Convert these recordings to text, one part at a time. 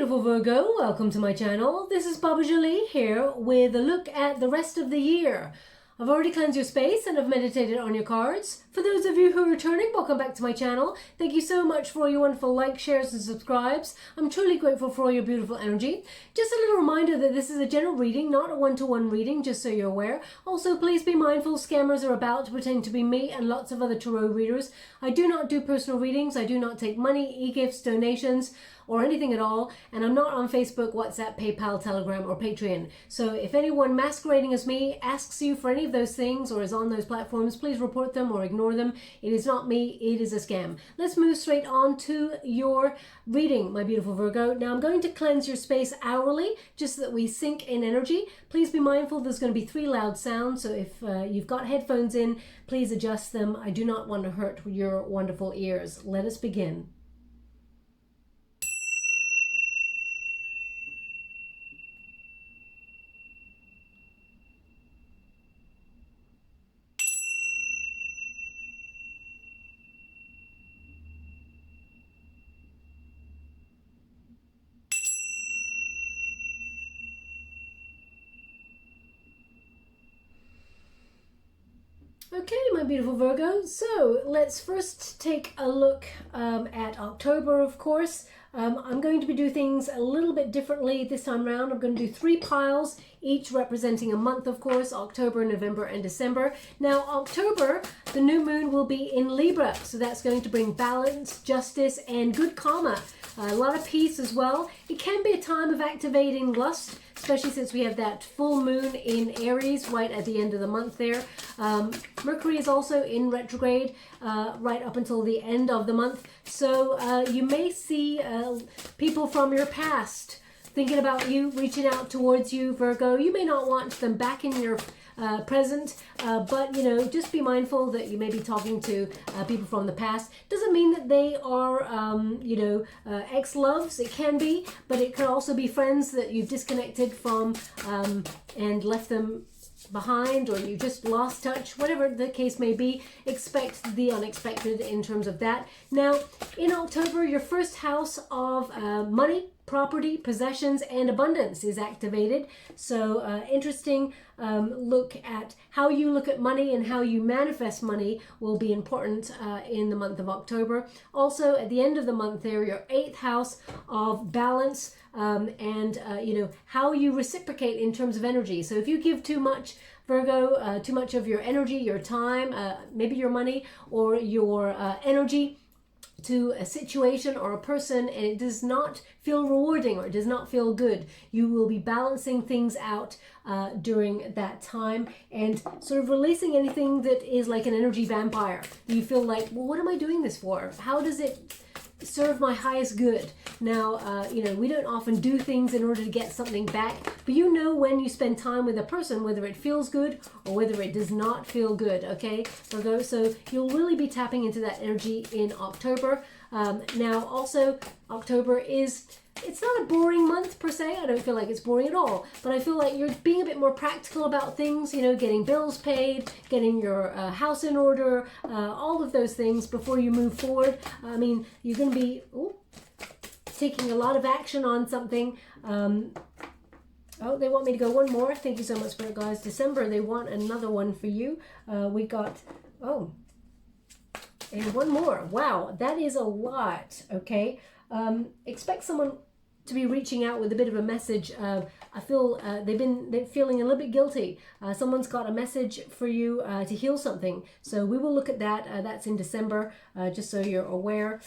beautiful Virgo, welcome to my channel. This is Baba Jolie here with a look at the rest of the year. I've already cleansed your space and I've meditated on your cards. For those of you who are returning, welcome back to my channel. Thank you so much for all your wonderful likes, shares and subscribes. I'm truly grateful for all your beautiful energy. Just a little reminder that this is a general reading, not a one-to-one reading, just so you're aware. Also, please be mindful, scammers are about to pretend to be me and lots of other tarot readers. I do not do personal readings. I do not take money, e-gifts, donations, or anything at all, and I'm not on Facebook, WhatsApp, PayPal, Telegram, or Patreon. So if anyone masquerading as me asks you for any of those things or is on those platforms, please report them or ignore them. It is not me, it is a scam. Let's move straight on to your reading, my beautiful Virgo. Now I'm going to cleanse your space hourly, just so that we sync in energy. Please be mindful there's going to be 3 loud sounds, so if you've got headphones in, please adjust them. I do not want to hurt your wonderful ears. Let us begin. Okay, my beautiful Virgo, so let's first take a look at October, of course. I'm going to be doing things a little bit differently this time around. I'm going to do 3 piles, each representing a month, of course, October, November, and December. Now, October, the new moon will be in Libra, so that's going to bring balance, justice, and good karma. A lot of peace as well. It can be a time of activating lust, especially since we have that full moon in Aries right at the end of the month there. Mercury is also in retrograde right up until the end of the month. So you may see people from your past thinking about you, reaching out towards you, Virgo. You may not want them back in your present, but you know, just be mindful that you may be talking to people from the past. Doesn't mean that they are you know, ex-loves. It can be, but it could also be friends that you've disconnected from and left them behind, or you just lost touch. Whatever the case may be, expect the unexpected in terms of that. Now in October, your first house of money, property, possessions, and abundance is activated. So interesting look at how you look at money and how you manifest money will be important in the month of October. Also at the end of the month there, your 8th house of balance and you know, how you reciprocate in terms of energy. So if you give too much, Virgo, too much of your energy, your time, maybe your money or your energy to a situation or a person, and it does not feel rewarding or it does not feel good, you will be balancing things out during that time and sort of releasing anything that is like an energy vampire. You feel like, well, what am I doing this for? How does it serve my highest good? Now, you know, we don't often do things in order to get something back, but you know when you spend time with a person, whether it feels good or whether it does not feel good, okay? So you'll really be tapping into that energy in October. Now, also, October is, it's not a boring month per se. I don't feel like it's boring at all, but I feel like you're being a bit more practical about things, you know, getting bills paid, getting your house in order, all of those things before you move forward. I mean, you're going to be taking a lot of action on something. Oh, they want me to go one more. Thank you so much, Spirit guys. December, they want another one for you. We got, oh, and one more. Wow, that is a lot, okay? Expect someone to be reaching out with a bit of a message. I feel they're feeling a little bit guilty. Someone's got a message for you to heal something. So we will look at that. That's in December, just so you're aware.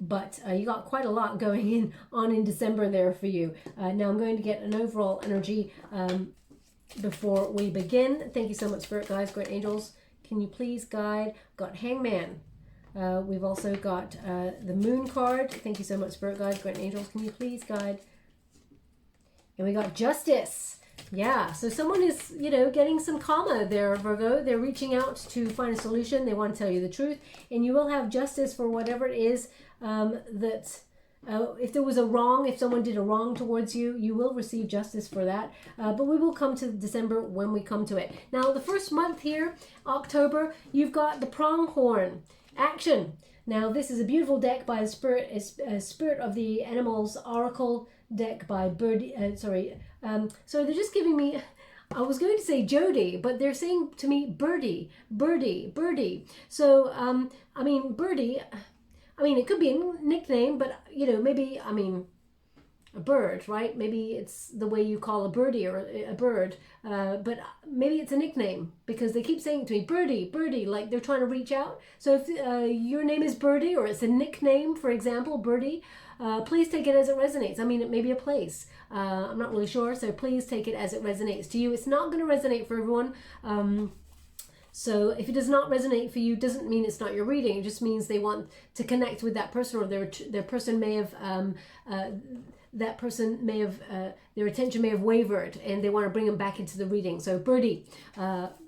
But you got quite a lot going on in December there for you. Now I'm going to get an overall energy before we begin. Thank you so much, Spirit guys, great angels. Can you please guide? Got Hangman. We've also got the Moon card. Thank you so much, Spirit guides, great angels. Can you please guide? And we got Justice. Yeah, so someone is, you know, getting some karma there, Virgo. They're reaching out to find a solution. They want to tell you the truth. And you will have justice for whatever it is that... if there was a wrong, if someone did a wrong towards you, you will receive justice for that. But we will come to December when we come to it. Now, the first month here, October, you've got the pronghorn. Action. Now this is a beautiful deck by Spirit of the Animals Oracle deck by Birdie. So they're just giving me. I was going to say Jody, but they're saying to me Birdie, Birdie, Birdie. So I mean Birdie. I mean it could be a nickname, but you know maybe I mean a bird, right? Maybe it's the way you call a birdie or a bird, but maybe it's a nickname because they keep saying to me, Birdie, Birdie, like they're trying to reach out. So if your name is Birdie or it's a nickname, for example, Birdie, please take it as it resonates. I mean, it may be a place. I'm not really sure, so please take it as it resonates to you. It's not going to resonate for everyone. So if it does not resonate for you, doesn't mean it's not your reading. It just means they want to connect with that person, or their person may have their attention may have wavered and they want to bring them back into the reading. So Birdie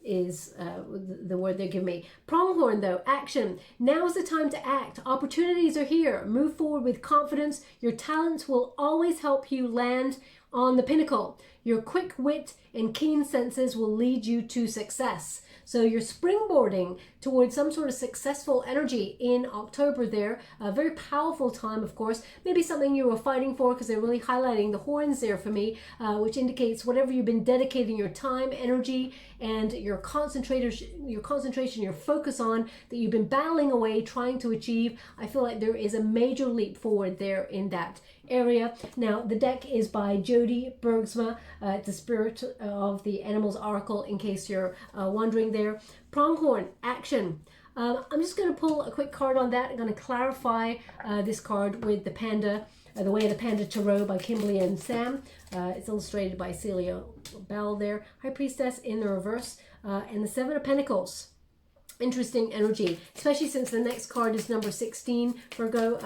is the word they give me. Pronghorn though, action. Now is the time to act. Opportunities are here. Move forward with confidence. Your talents will always help you land on the pinnacle. Your quick wit and keen senses will lead you to success. So you're springboarding towards some sort of successful energy in October there. A very powerful time, of course. Maybe something you were fighting for, because they're really highlighting the horns there for me, which indicates whatever you've been dedicating your time, energy, and your concentration, your focus on, that you've been battling away, trying to achieve. I feel like there is a major leap forward there in that area. Now, the deck is by Jody BERGSMA. It's the Spirit of the Animals Oracle, in case you're wondering there. Pronghorn, action. I'm just going to pull a quick card on that. I'm going to clarify this card with the Panda, The Way of the Panda Tarot by Kimberly and Sam. It's illustrated by Celia Bell there. High Priestess in the reverse, and the Seven of Pentacles. Interesting energy, especially since the next card is number 16, Virgo.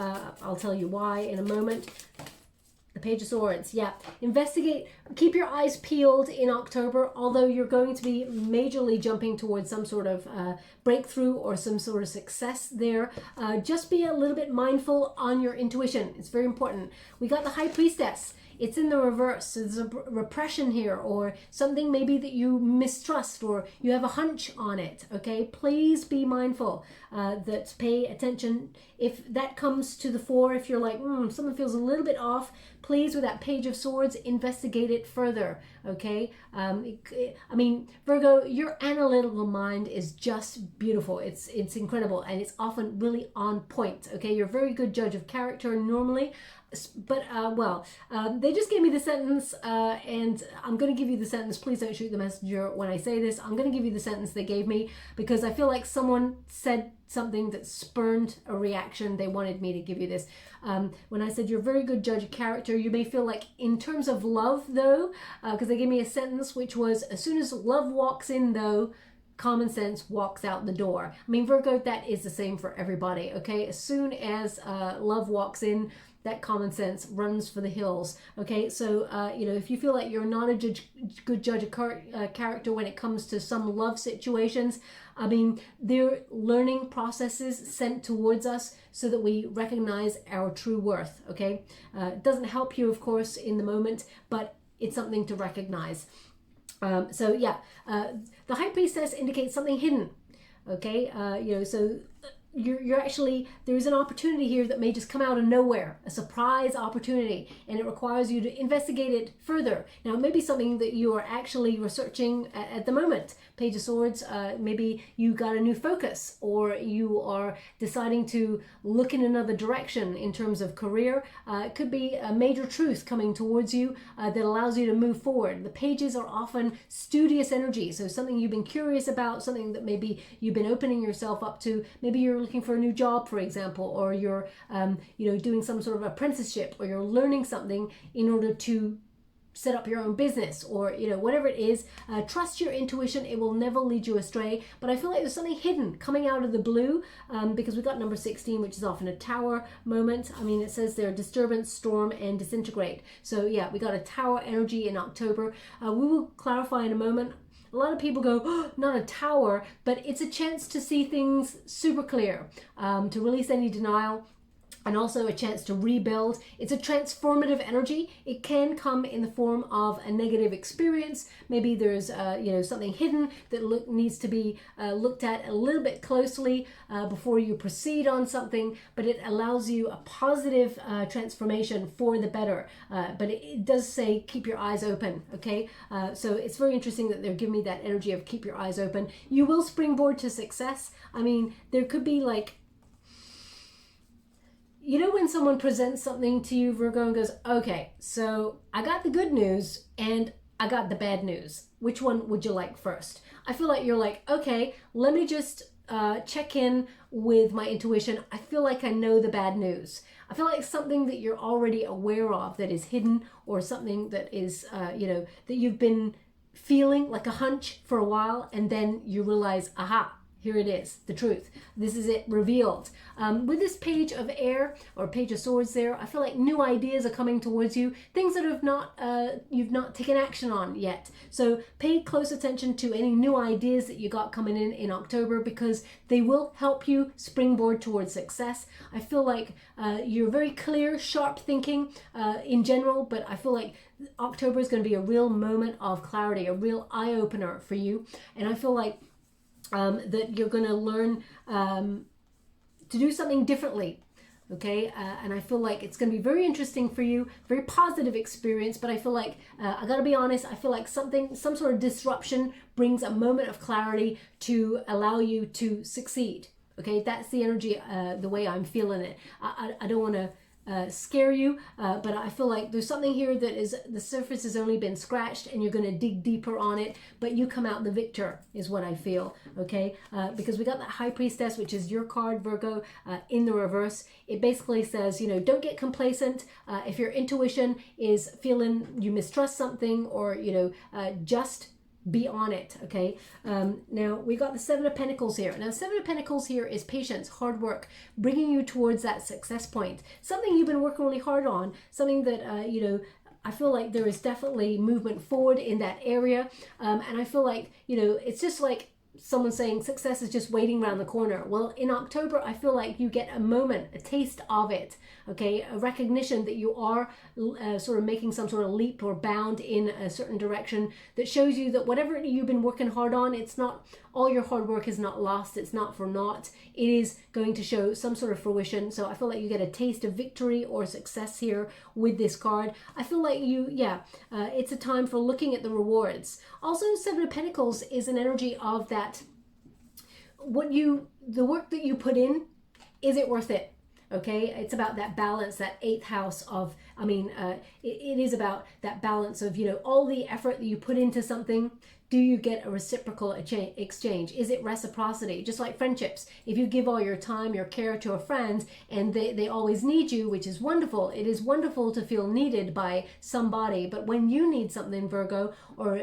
I'll tell you why in a moment. The Page of Swords, yeah. Investigate, keep your eyes peeled in October, although you're going to be majorly jumping towards some sort of breakthrough or some sort of success there. Just be a little bit mindful on your intuition. It's very important. We got the High Priestess. It's in the reverse. So there's a repression here, or something maybe that you mistrust, or you have a hunch on it, okay? Please be mindful that pay attention. If that comes to the fore, if you're like, something feels a little bit off, please, with that Page of Swords, investigate it further, okay? I mean, Virgo, your analytical mind is just beautiful. It's incredible, and it's often really on point, okay? You're a very good judge of character normally, but they just gave me the sentence, and I'm going to give you the sentence. Please don't shoot the messenger when I say this. I'm going to give you the sentence they gave me because I feel like someone said something that spurned a reaction. They wanted me to give you this. When I said you're a very good judge of character, you may feel like in terms of love though, because they gave me a sentence which was, as soon as love walks in though, common sense walks out the door. I mean, Virgo, that is the same for everybody, okay? As soon as love walks in, that common sense runs for the hills, okay? So, if you feel like you're not a good judge of character when it comes to some love situations, I mean, they're learning processes sent towards us so that we recognize our true worth, okay? It doesn't help you, of course, in the moment, but it's something to recognize. The High Priestess indicates something hidden, okay? So you're actually, there is an opportunity here that may just come out of nowhere, a surprise opportunity, and it requires you to investigate it further. Now, it may be something that you are actually researching at the moment. Page of Swords, maybe you got a new focus, or you are deciding to look in another direction in terms of career. It could be a major truth coming towards you that allows you to move forward. The pages are often studious energy, so something you've been curious about, something that maybe you've been opening yourself up to. Maybe you're looking for a new job, for example, or you're doing some sort of apprenticeship, or you're learning something in order to set up your own business, or whatever it is. Trust your intuition. It will never lead you astray. But I feel like there's something hidden coming out of the blue, because we got number 16, which is often a tower moment. I mean, it says there, disturbance, storm, and disintegrate. So yeah, we got a tower energy in October. We will clarify in a moment. A lot of people go, oh, not a tower, but it's a chance to see things super clear, to release any denial. and also a chance to rebuild. It's a transformative energy. It can come in the form of a negative experience. Maybe there's something hidden that needs to be looked at a little bit closely before you proceed on something, but it allows you a positive transformation for the better. But it does say keep your eyes open, okay? So it's very interesting that they're giving me that energy of keep your eyes open. You will springboard to success. I mean, there could be like, you know, when someone presents something to you, Virgo, and goes, okay, so I got the good news and I got the bad news. Which one would you like first? I feel like you're like, okay, let me just check in with my intuition. I feel like I know the bad news. I feel like something that you're already aware of that is hidden, or something that is, that you've been feeling like a hunch for a while, and then you realize, aha, here it is, the truth. This is it revealed. With this page of air, or page of swords there, I feel like new ideas are coming towards you, things that you've not taken action on yet. So pay close attention to any new ideas that you got coming in October, because they will help you springboard towards success. I feel like you're very clear, sharp thinking in general, but I feel like October is going to be a real moment of clarity, a real eye-opener for you. And I feel like that you're going to learn to do something differently, okay? And I feel like it's going to be very interesting for you, very positive experience, but I feel like, I got to be honest, I feel like some sort of disruption brings a moment of clarity to allow you to succeed, okay? That's the energy, the way I'm feeling it. I don't want to scare you, but I feel like there's something here that is, the surface has only been scratched, and you're going to dig deeper on it, but you come out the victor is what I feel, okay? Because we got that High Priestess, which is your card, Virgo, in the reverse. It basically says, don't get complacent. If your intuition is feeling you mistrust something, or just be on it, okay? Now we got the Seven of Pentacles here. Now Seven of Pentacles here is patience, hard work, bringing you towards that success point. Something you've been working really hard on, something that I feel like there is definitely movement forward in that area, and I feel like it's just like someone saying success is just waiting around the corner. Well, in October, I feel like you get a moment, a taste of it, okay? A recognition that you are sort of making some sort of leap or bound in a certain direction that shows you that whatever you've been working hard on, it's not, all your hard work is not lost, it's not for naught. It is going to show some sort of fruition. So I feel like you get a taste of victory or success here with this card. I feel like it's a time for looking at the rewards. Also, Seven of Pentacles is an energy of that, the work that you put in, is it worth it? Okay, it's about that balance, that eighth house of, it is about that balance of, all the effort that you put into something. Do you get a reciprocal exchange? Is it reciprocity? Just like friendships. If you give all your time, your care to a friend, and they always need you, which is wonderful. It is wonderful to feel needed by somebody. But when you need something, Virgo, or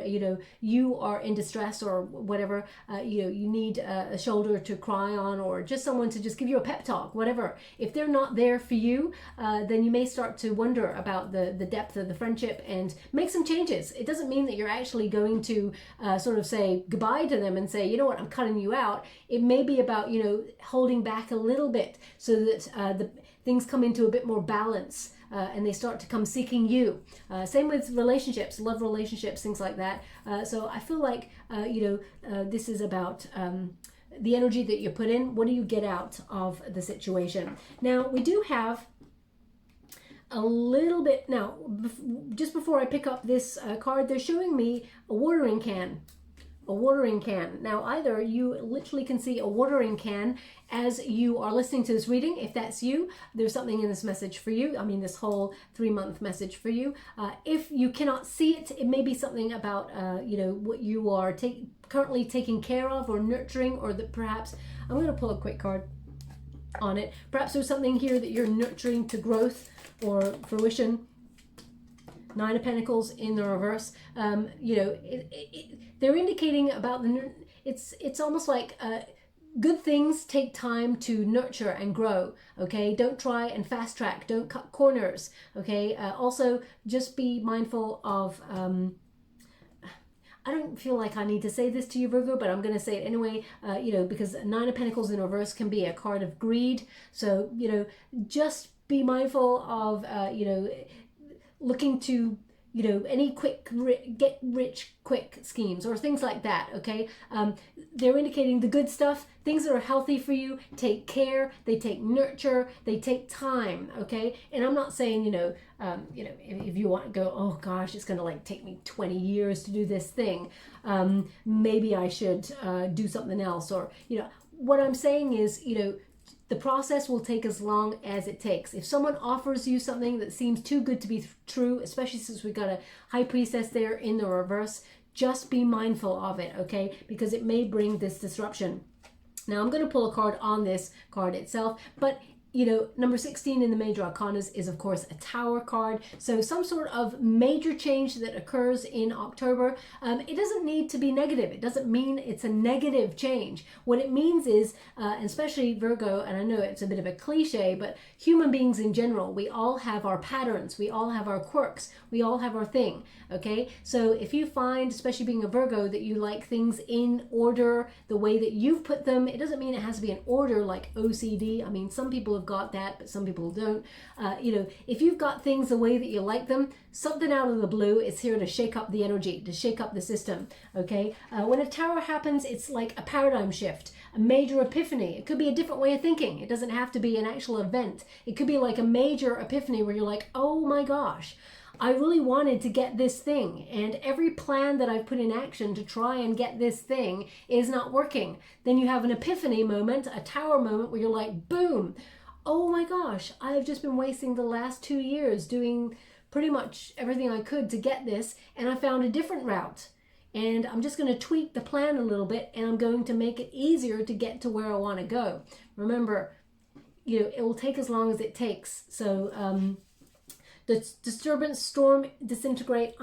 you are in distress or whatever, you need a shoulder to cry on, or just someone to just give you a pep talk, whatever. If they're not there for you, then you may start to wonder about the depth of the friendship and make some changes. It doesn't mean that you're actually going to sort of say goodbye to them and say, you know what, I'm cutting you out. It may be about, holding back a little bit so that the things come into a bit more balance, and they start to come seeking you. Same with relationships, love relationships, things like that. So I feel like, this is about the energy that you put in. What do you get out of the situation? Now, we do have a little bit, now, just before I pick up this card, they're showing me a watering can. A watering can. Now, either you literally can see a watering can as you are listening to this reading. If that's you, there's something in this message for you. This whole 3-month message for you. If you cannot see it, it may be something about, what you are currently taking care of or nurturing, or that perhaps, I'm going to pull a quick card on it. Perhaps there's something here that you're nurturing to growth or fruition. Nine of Pentacles in the reverse. They're indicating about it's almost like good things take time to nurture and grow, okay? Don't try and fast track, don't cut corners, okay? Also, just be mindful of, I don't feel like I need to say this to you, Virgo, but I'm going to say it anyway, you know, because Nine of Pentacles in reverse can be a card of greed. So, you know, just be mindful of, you know, looking to, you know, any quick get rich quick schemes or things like that, okay? They're indicating the good stuff, things that are healthy for you, take care, they take nurture, they take time, okay? And I'm not saying, you know, if you want to go, oh gosh, it's going to like take me 20 years to do this thing, maybe I should do something else, or, you know, what I'm saying is, you know, the process will take as long as it takes. If someone offers you something that seems too good to be true, especially since we got a High Priestess there in the reverse, just be mindful of it, okay? Because it may bring this disruption. Now, I'm going to pull a card on this card itself, but you know, number 16 in the major arcanas is, of course, a Tower card. So some sort of major change that occurs in October. It doesn't need to be negative. It doesn't mean it's a negative change. What it means is, and especially Virgo, and I know it's a bit of a cliche, but human beings in general, we all have our patterns. We all have our quirks. We all have our thing, okay? So if you find, especially being a Virgo, that you like things in order, the way that you've put them, it doesn't mean it has to be in order like OCD. I mean, some people have got that, but some people don't. You know, if you've got things the way that you like them, something out of the blue is here to shake up the energy, to shake up the system, okay? When a Tower happens, it's like a paradigm shift, a major epiphany. It could be a different way of thinking. It doesn't have to be an actual event. It could be like a major epiphany where you're like, oh my gosh, I really wanted to get this thing, and every plan that I've put in action to try and get this thing is not working. Then you have an epiphany moment, a Tower moment, where you're like, boom, oh my gosh, I've just been wasting the last 2 years doing pretty much everything I could to get this, and I found a different route. And I'm just going to tweak the plan a little bit, and I'm going to make it easier to get to where I want to go. Remember, you know, it will take as long as it takes. So the disturbance, storm, disintegrate.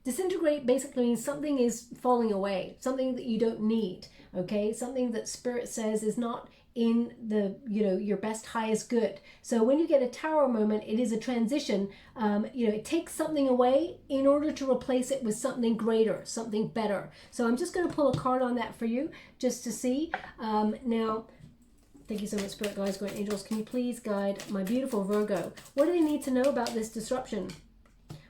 Disintegrate basically means something is falling away, something that you don't need, okay? Something that Spirit says is not in the, you know, your best, highest good. So when you get a Tower moment, it is a transition. You know, it takes something away in order to replace it with something greater, something better. So I'm just going to pull a card on that for you just to see. Now, thank you so much, Spirit Guides, Great Angels. Can you please guide my beautiful Virgo? What do they need to know about this disruption?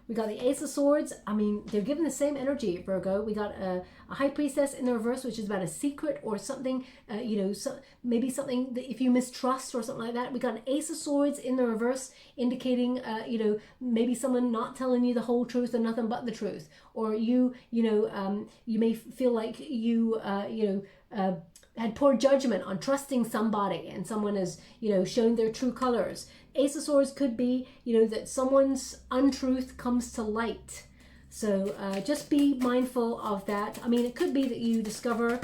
We got the Ace of Swords. I mean, they're given the same energy, Virgo. We got a High Priestess in the reverse, which is about a secret or something, you know, maybe something that if you mistrust or something like that. We got an Ace of Swords in the reverse, indicating, you know, maybe someone not telling you the whole truth and nothing but the truth. Or you know, you may feel like you, you know, had poor judgment on trusting somebody, and someone has, you know, shown their true colors. Ace of Swords could be, you know, that someone's untruth comes to light. So just be mindful of that. I mean, it could be that you discover,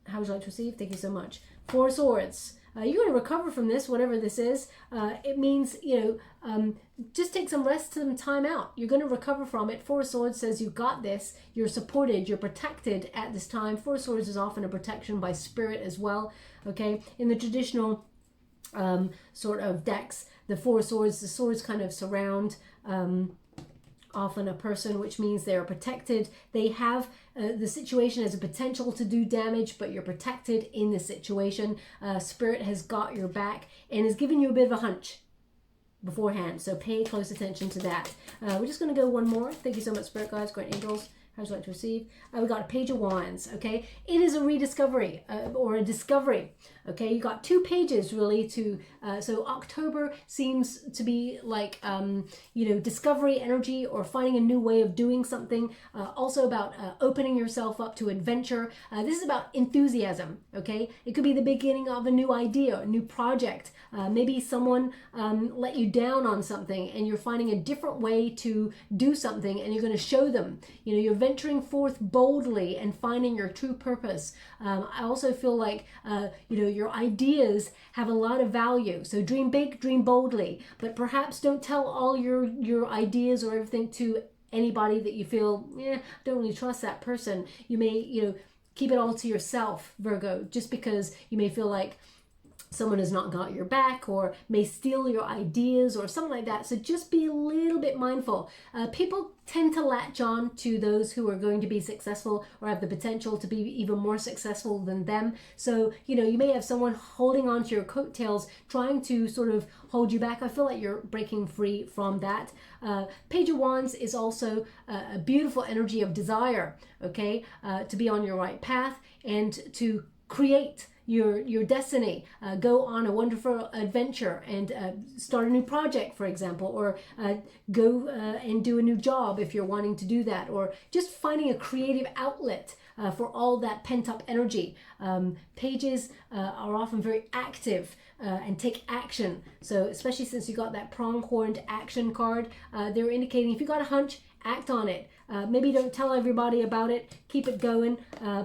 how would you like to receive? Thank you so much. Four of Swords. You're going to recover from this, whatever this is. It means, you know, just take some rest, some time out. You're going to recover from it. Four of Swords says you got this. You're supported. You're protected at this time. Four of Swords is often a protection by Spirit as well. Okay. In the traditional sort of decks, the Four of Swords, the swords kind of surround often a person, which means they're protected. They have the situation has a potential to do damage, but you're protected in the situation. Spirit has got your back and has given you a bit of a hunch beforehand, so pay close attention to that. We're just going to go one more. Thank you so much, Spirit Guides, Great Angels. How would you like to receive? We got a Page of Wands, okay? It is a rediscovery or a discovery, okay? You got 2 pages really to, so October seems to be like, you know, discovery energy or finding a new way of doing something. Also about opening yourself up to adventure. This is about enthusiasm, okay? It could be the beginning of a new idea, a new project. Maybe someone let you down on something and you're finding a different way to do something, and you're going to show them. You know, you're venturing forth boldly and finding your true purpose. I also feel like, you know, your ideas have a lot of value. So dream big, dream boldly, but perhaps don't tell all your ideas or everything to anybody that you feel, I don't really trust that person. You may, you know, keep it all to yourself, Virgo, just because you may feel like, someone has not got your back or may steal your ideas or something like that. So just be a little bit mindful. People tend to latch on to those who are going to be successful or have the potential to be even more successful than them. So, you know, you may have someone holding on to your coattails, trying to sort of hold you back. I feel like you're breaking free from that. Page of Wands is also a beautiful energy of desire, okay, to be on your right path and to create your destiny, go on a wonderful adventure and start a new project, for example, or go and do a new job if you're wanting to do that, or just finding a creative outlet for all that pent-up energy. Pages are often very active and take action. So especially since you got that pronghorned action card, they're indicating if you got a hunch, act on it. Maybe don't tell everybody about it. Keep it going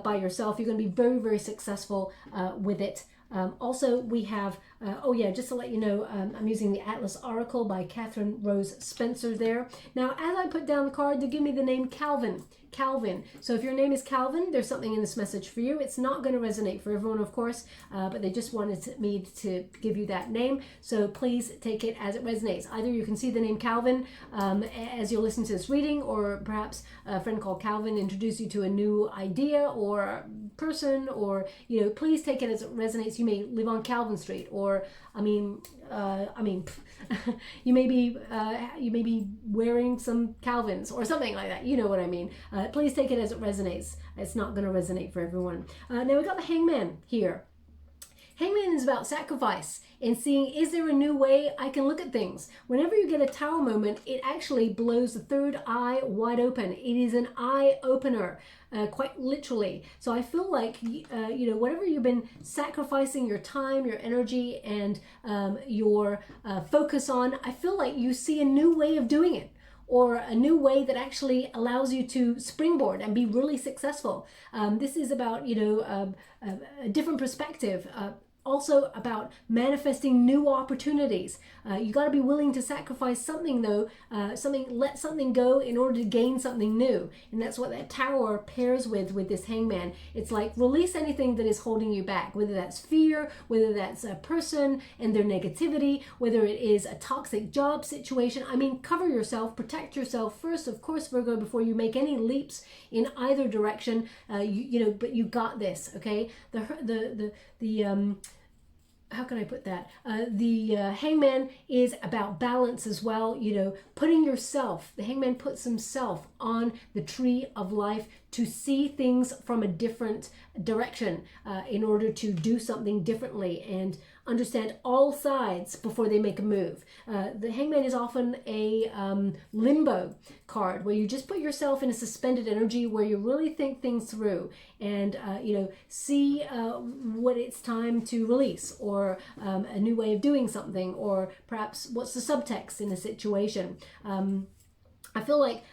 by yourself. You're going to be very, very successful with it. Also, we have, oh yeah, just to let you know, I'm using the Atlas Oracle by Catherine Rose Spencer there. Now, as I put down the card, they give me the name Calvin. Calvin. So if your name is Calvin, there's something in this message for you. It's not going to resonate for everyone, of course, but they just wanted me to give you that name. So please take it as it resonates. Either you can see the name Calvin as you listen to this reading, or perhaps a friend called Calvin introduced you to a new idea or person, or, you know, please take it as it resonates. You may live on Calvin Street, or you may be wearing some Calvins or something like that. You know what I mean. Please take it as it resonates. It's not going to resonate for everyone. Now we got the Hangman here. Hangman is about sacrifice and seeing, is there a new way I can look at things? Whenever you get a Tower moment, it actually blows the third eye wide open. It is an eye opener, quite literally. So I feel like, you know, whatever you've been sacrificing your time, your energy, and your focus on, I feel like you see a new way of doing it, or a new way that actually allows you to springboard and be really successful. This is about, you know, a different perspective. Also about manifesting new opportunities. You got to be willing to sacrifice something, though, let something go in order to gain something new. And that's what that Tower pairs with this Hangman. It's like, release anything that is holding you back, whether that's fear, whether that's a person and their negativity, whether it is a toxic job situation. I mean, cover yourself, protect yourself first, of course, Virgo, before you make any leaps in either direction. You know, but you got this, okay? How can I put that? The Hangman is about balance as well, you know, putting yourself, the Hangman puts himself on the tree of life to see things from a different direction in order to do something differently and understand all sides before they make a move. The Hangman is often a limbo card where you just put yourself in a suspended energy where you really think things through and, you know, see what it's time to release, or a new way of doing something, or perhaps what's the subtext in a situation. I feel like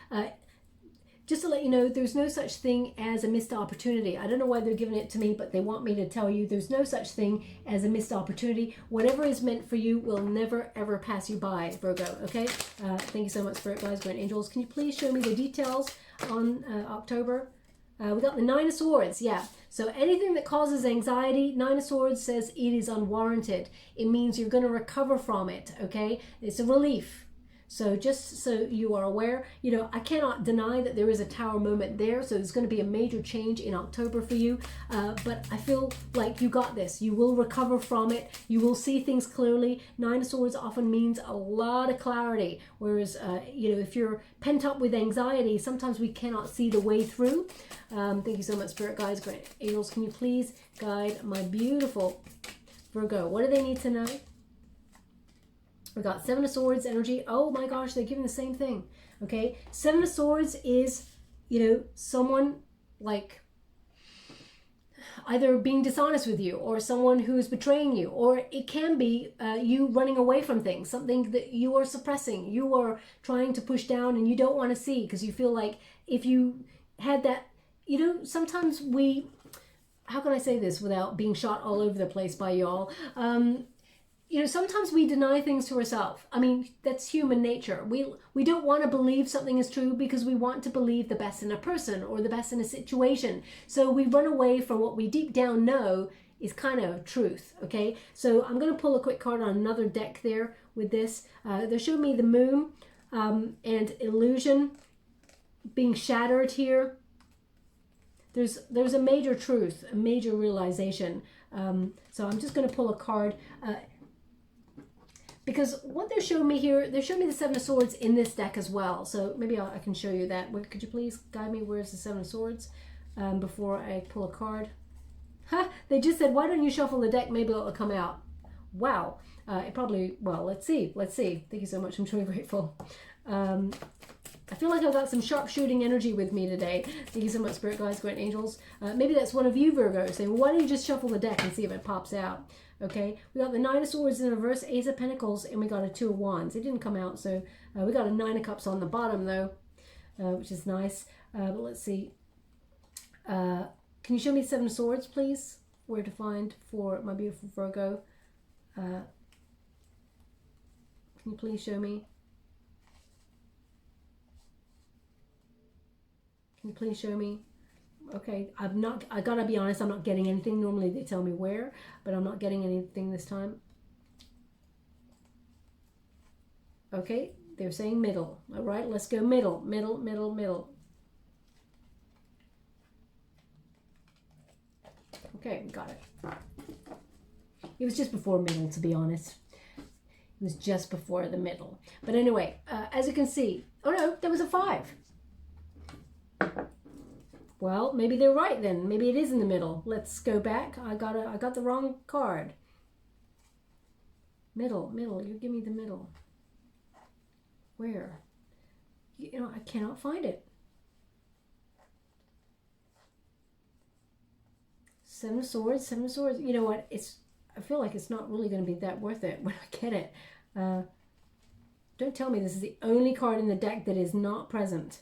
just to let you know, there's no such thing as a missed opportunity. I don't know why they're giving it to me, but they want me to tell you there's no such thing as a missed opportunity. Whatever is meant for you will never, ever pass you by, Virgo, okay? Thank you so much, Spirit Guides, Great Angels. Can you please show me the details on October? We got the Nine of Swords, yeah. So anything that causes anxiety, Nine of Swords says it is unwarranted. It means you're going to recover from it, okay? It's a relief. So just so you are aware, you know, I cannot deny that there is a Tower moment there. So there's going to be a major change in October for you. But I feel like you got this. You will recover from it. You will see things clearly. Nine of Swords often means a lot of clarity. Whereas, you know, if you're pent up with anxiety, sometimes we cannot see the way through. Thank you so much, Spirit Guides, Great Angels. Can you please guide my beautiful Virgo? What do they need to know? We got Seven of Swords energy. Oh my gosh, they're giving the same thing. Okay, Seven of Swords is, you know, someone like either being dishonest with you, or someone who is betraying you, or it can be you running away from things, something that you are suppressing, you are trying to push down and you don't want to see because you feel like if you had that, you know, sometimes we, how can I say this without being shot all over the place by y'all? You know, sometimes we deny things to ourselves. I mean, that's human nature. We don't want to believe something is true because we want to believe the best in a person or the best in a situation. So we run away from what we deep down know is kind of truth, okay? So I'm going to pull a quick card on another deck there with this. They're showing me the moon and illusion being shattered here. There's a major truth, a major realization. So I'm just going to pull a card because what they're showing me here, they're showing me the Seven of Swords in this deck as well. So maybe I can show you that. Could you please guide me? Where's the Seven of Swords before I pull a card? Ha! They just said, why don't you shuffle the deck? Maybe it'll come out. Wow. It probably, well, let's see. Let's see. Thank you so much. I'm truly grateful. I feel like I've got some sharpshooting energy with me today. Thank you so much, Spirit Guides, Great Angels. Maybe that's one of you, Virgo, saying, well, why don't you just shuffle the deck and see if it pops out? Okay, we got the Nine of Swords in reverse, Ace of Pentacles, and we got a Two of Wands. It didn't come out, so we got a Nine of Cups on the bottom, though, which is nice. But let's see. Can you show me the Seven of Swords, please? Where to find for my beautiful Virgo? Can you please show me? Can you please show me? Okay, I gotta be honest, I'm not getting anything. Normally they tell me where, but I'm not getting anything this time. Okay, they're saying middle. All right, let's go middle, middle, middle, middle. Okay, got it. It was just before middle, to be honest. It was just before the middle. But anyway, as you can see, oh no, there was a 5. Well, maybe they're right then. Maybe it is in the middle. Let's go back. I got the wrong card. Middle, middle. You give me the middle. Where? You know, I cannot find it. Seven of Swords, Seven of Swords. You know what? I feel like it's not really going to be that worth it when I get it. Don't tell me this is the only card in the deck that is not present.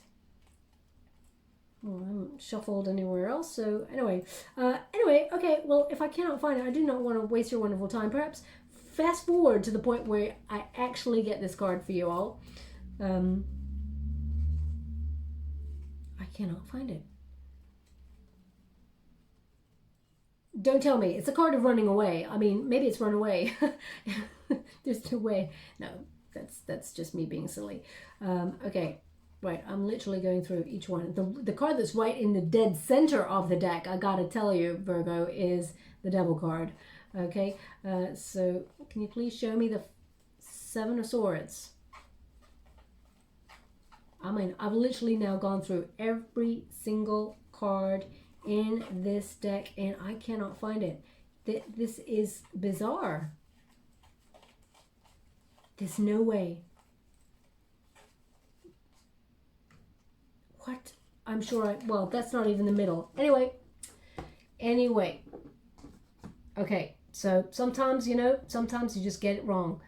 Well, I haven't shuffled anywhere else, so anyway, okay, well, if I cannot find it, I do not want to waste your wonderful time. Perhaps fast forward to the point where I actually get this card for you all. I cannot find it. Don't tell me. It's a card of running away. I mean, maybe it's run away. There's no way. No, that's just me being silly. Okay. Right, I'm literally going through each one. The card that's right in the dead center of the deck, I gotta tell you, Virgo, is the Devil card. Okay, so can you please show me the Seven of Swords? I mean, I've literally now gone through every single card in this deck and I cannot find it. This is bizarre. There's no way. What? I'm sure well, that's not even the middle. Anyway. Okay, so sometimes, you know, sometimes you just get it wrong.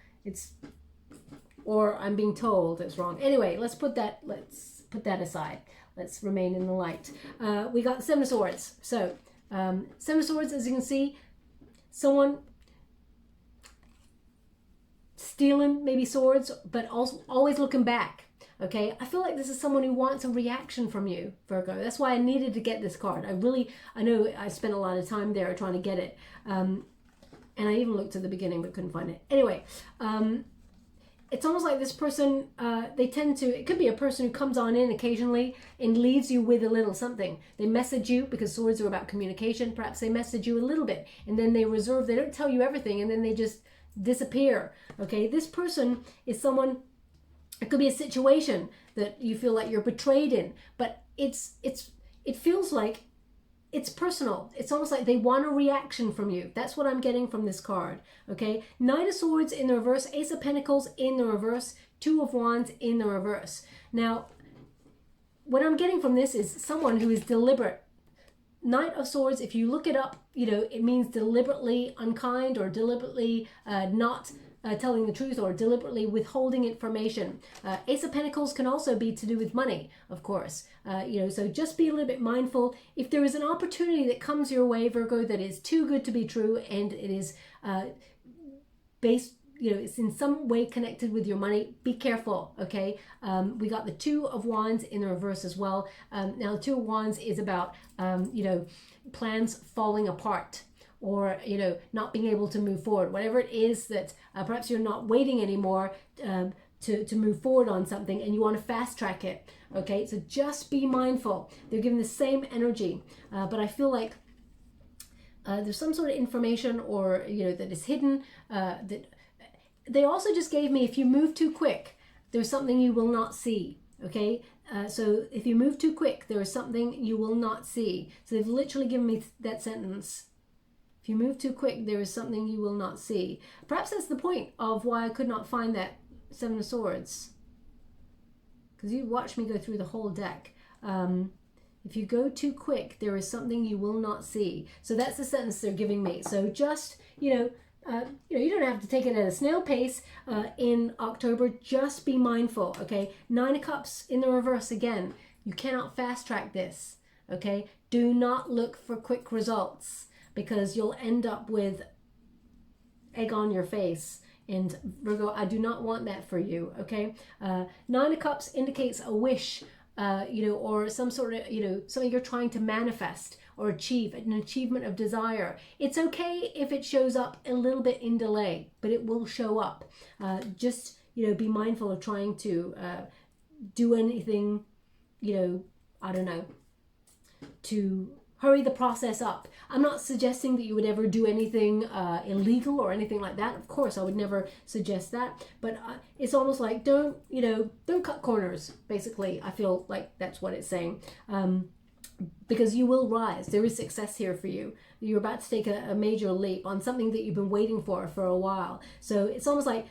Or I'm being told it's wrong. Anyway, let's put that aside. Let's remain in the light. We got the Seven of Swords. So, Seven of Swords, as you can see, someone stealing maybe swords, but also always looking back. Okay, I feel like this is someone who wants a reaction from you, Virgo. That's why I needed to get this card. I know I spent a lot of time there trying to get it. And I even looked at the beginning but couldn't find it. Anyway, it's almost like this person, it could be a person who comes on in occasionally and leaves you with a little something. They message you, because swords are about communication. Perhaps they message you a little bit and then they don't tell you everything and then they just disappear. Okay, this person is someone. It could be a situation that you feel like you're betrayed in, but it feels like it's personal. It's almost like they want a reaction from you. That's what I'm getting from this card. Okay, Nine of Swords in the reverse, Ace of Pentacles in the reverse, Two of Wands in the reverse. Now, what I'm getting from this is someone who is deliberate. Knight of Swords, if you look it up, you know, it means deliberately unkind or deliberately not telling the truth or deliberately withholding information. Ace of Pentacles can also be to do with money, of course. You know, so just be a little bit mindful. If there is an opportunity that comes your way, Virgo, that is too good to be true and it is based, you know, it's in some way connected with your money, be careful, okay? We got the Two of Wands in the reverse as well. Now, the Two of Wands is about, you know, plans falling apart. or, you know, not being able to move forward. Whatever it is that perhaps you're not waiting anymore to move forward on something and you want to fast track it. Okay, so just be mindful. They're giving the same energy, but I feel like there's some sort of information, or, you know, that is hidden. That they also just gave me, if you move too quick, there's something you will not see. Okay, so if you move too quick, there is something you will not see. So they've literally given me that sentence. If you move too quick, there is something you will not see. Perhaps that's the point of why I could not find that Seven of Swords, because you watched me go through the whole deck. If you go too quick, there is something you will not see. So that's the sentence they're giving me. So just, you don't have to take it at a snail pace in October. Just be mindful, okay? Nine of Cups in the reverse again. You cannot fast track this, okay? Do not look for quick results, because you'll end up with egg on your face. And Virgo, I do not want that for you, okay? Nine of Cups indicates a wish, or some sort of, something you're trying to manifest or achieve, an achievement of desire. It's okay if it shows up a little bit in delay, but it will show up. Just, be mindful of trying to do anything, I don't know, to hurry the process up. I'm not suggesting that you would ever do anything illegal or anything like that. Of course, I would never suggest that. But it's almost like don't cut corners, basically. I feel like that's what it's saying. Because you will rise. There is success here for you. You're about to take a major leap on something that you've been waiting for a while. So it's almost like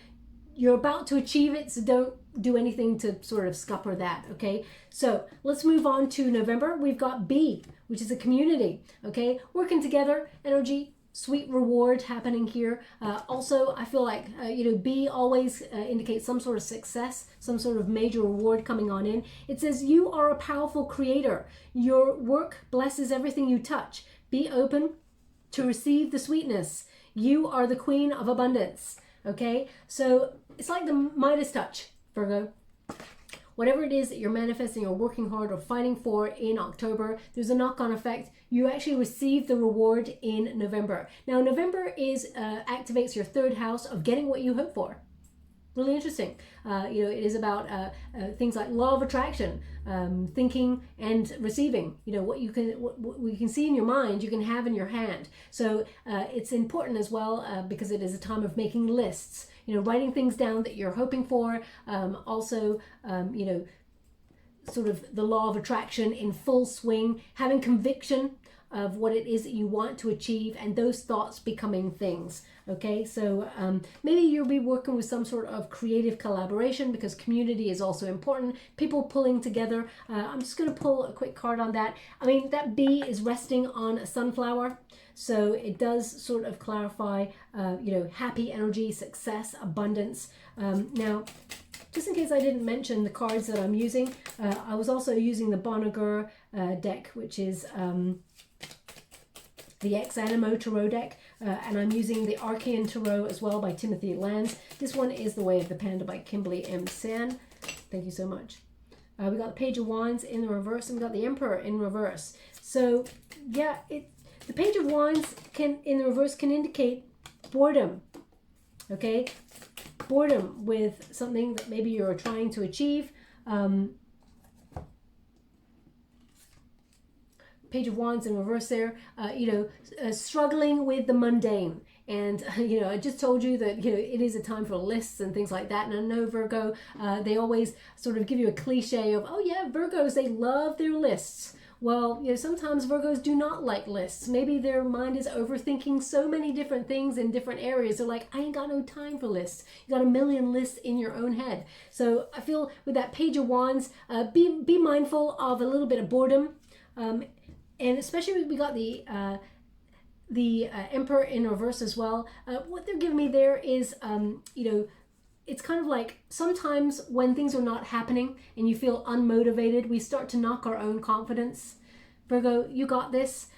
you're about to achieve it, so don't do anything to sort of scupper that, okay? So let's move on to November. We've got B, which is a community, okay? Working together, energy, sweet reward happening here. Also, I feel like, B always indicates some sort of success, some sort of major reward coming on in. It says you are a powerful creator. Your work blesses everything you touch. Be open to receive the sweetness. You are the queen of abundance, okay? So it's like the Midas touch, Virgo. Whatever it is that you're manifesting or working hard or fighting for in October, there's a knock-on effect. You actually receive the reward in November. Now, November activates your third house of getting what you hope for. Really interesting. It is about things like law of attraction, thinking and receiving. What you can see in your mind, you can have in your hand. So it's important as well because it is a time of making lists. Writing things down that you're hoping for. Also, sort of the law of attraction in full swing, having conviction of what it is that you want to achieve, and those thoughts becoming things. Okay, so maybe you'll be working with some sort of creative collaboration, because community is also important. People pulling together. I'm just going to pull a quick card on that. I mean, that B is resting on a sunflower, so it does sort of clarify, happy energy, success, abundance. Now, just in case I didn't mention the cards that I'm using, I was also using the Bonneger deck, which is the Ex-Animo Tarot deck, and I'm using the Archeon Tarot as well by Timothy LANTZ. This one is The Way of the Panda by Kimberly M. San. Thank you so much. We got the Page of Wands in the reverse, and we got the Emperor in reverse. So yeah, the Page of Wands in the reverse can indicate boredom. Okay, boredom with something that maybe you're trying to achieve. Page of Wands in reverse there, struggling with the mundane. And, I just told you that, it is a time for lists and things like that. And I know Virgo, they always sort of give you a cliche of, oh yeah, Virgos, they love their lists. Well, sometimes Virgos do not like lists. Maybe their mind is overthinking so many different things in different areas. They're like, I ain't got no time for lists. You got a million lists in your own head. So I feel with that Page of Wands, be mindful of a little bit of boredom. And especially when we got the Emperor in reverse as well. What they're giving me there is, it's kind of like sometimes when things are not happening and you feel unmotivated, we start to knock our own confidence. Virgo, you got this.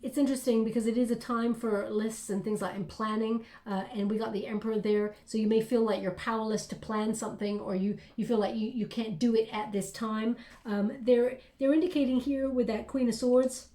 It's interesting because it is a time for lists and things like and planning, and we got the Emperor there, so you may feel like you're powerless to plan something, or you feel like you can't do it at this time. They're indicating here with that Queen of Swords,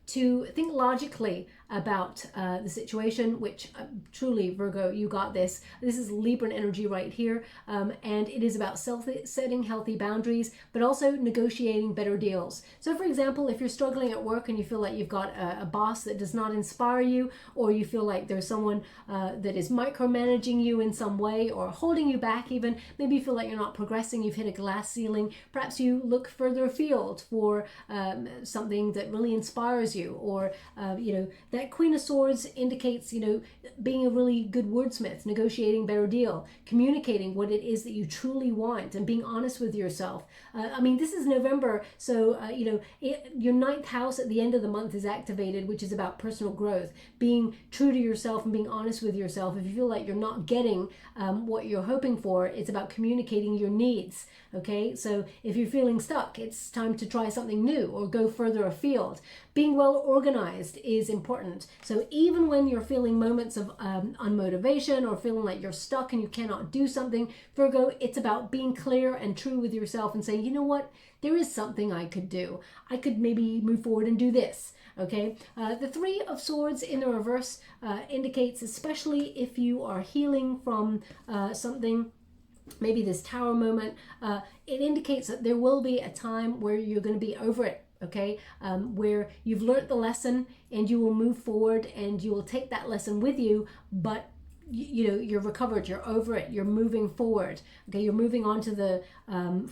to think logically about the situation, which truly, Virgo, you got this. This is Libran energy right here, and it is about setting healthy boundaries, but also negotiating better deals. So for example, if you're struggling at work and you feel like you've got a boss that does not inspire you, or you feel like there's someone that is micromanaging you in some way or holding you back even, maybe you feel like you're not progressing, you've hit a glass ceiling, perhaps you look further afield for something that really inspires you, or that Queen of Swords indicates, being a really good wordsmith, negotiating better deal, communicating what it is that you truly want, and being honest with yourself. This is November, so, your ninth house at the end of the month is activated, which is about personal growth, being true to yourself and being honest with yourself. If you feel like you're not getting what you're hoping for, it's about communicating your needs, okay? So if you're feeling stuck, it's time to try something new or go further afield. Being well organized is important. So even when you're feeling moments of unmotivation or feeling like you're stuck and you cannot do something, Virgo, it's about being clear and true with yourself and saying, you know what, there is something I could do. I could maybe move forward and do this. Okay, the Three of Swords in the reverse indicates, especially if you are healing from something, maybe this Tower moment, it indicates that there will be a time where you're going to be over it. Okay, where you've learned the lesson and you will move forward and you will take that lesson with you, but you're recovered, you're over it, you're moving forward. Okay, you're moving on to the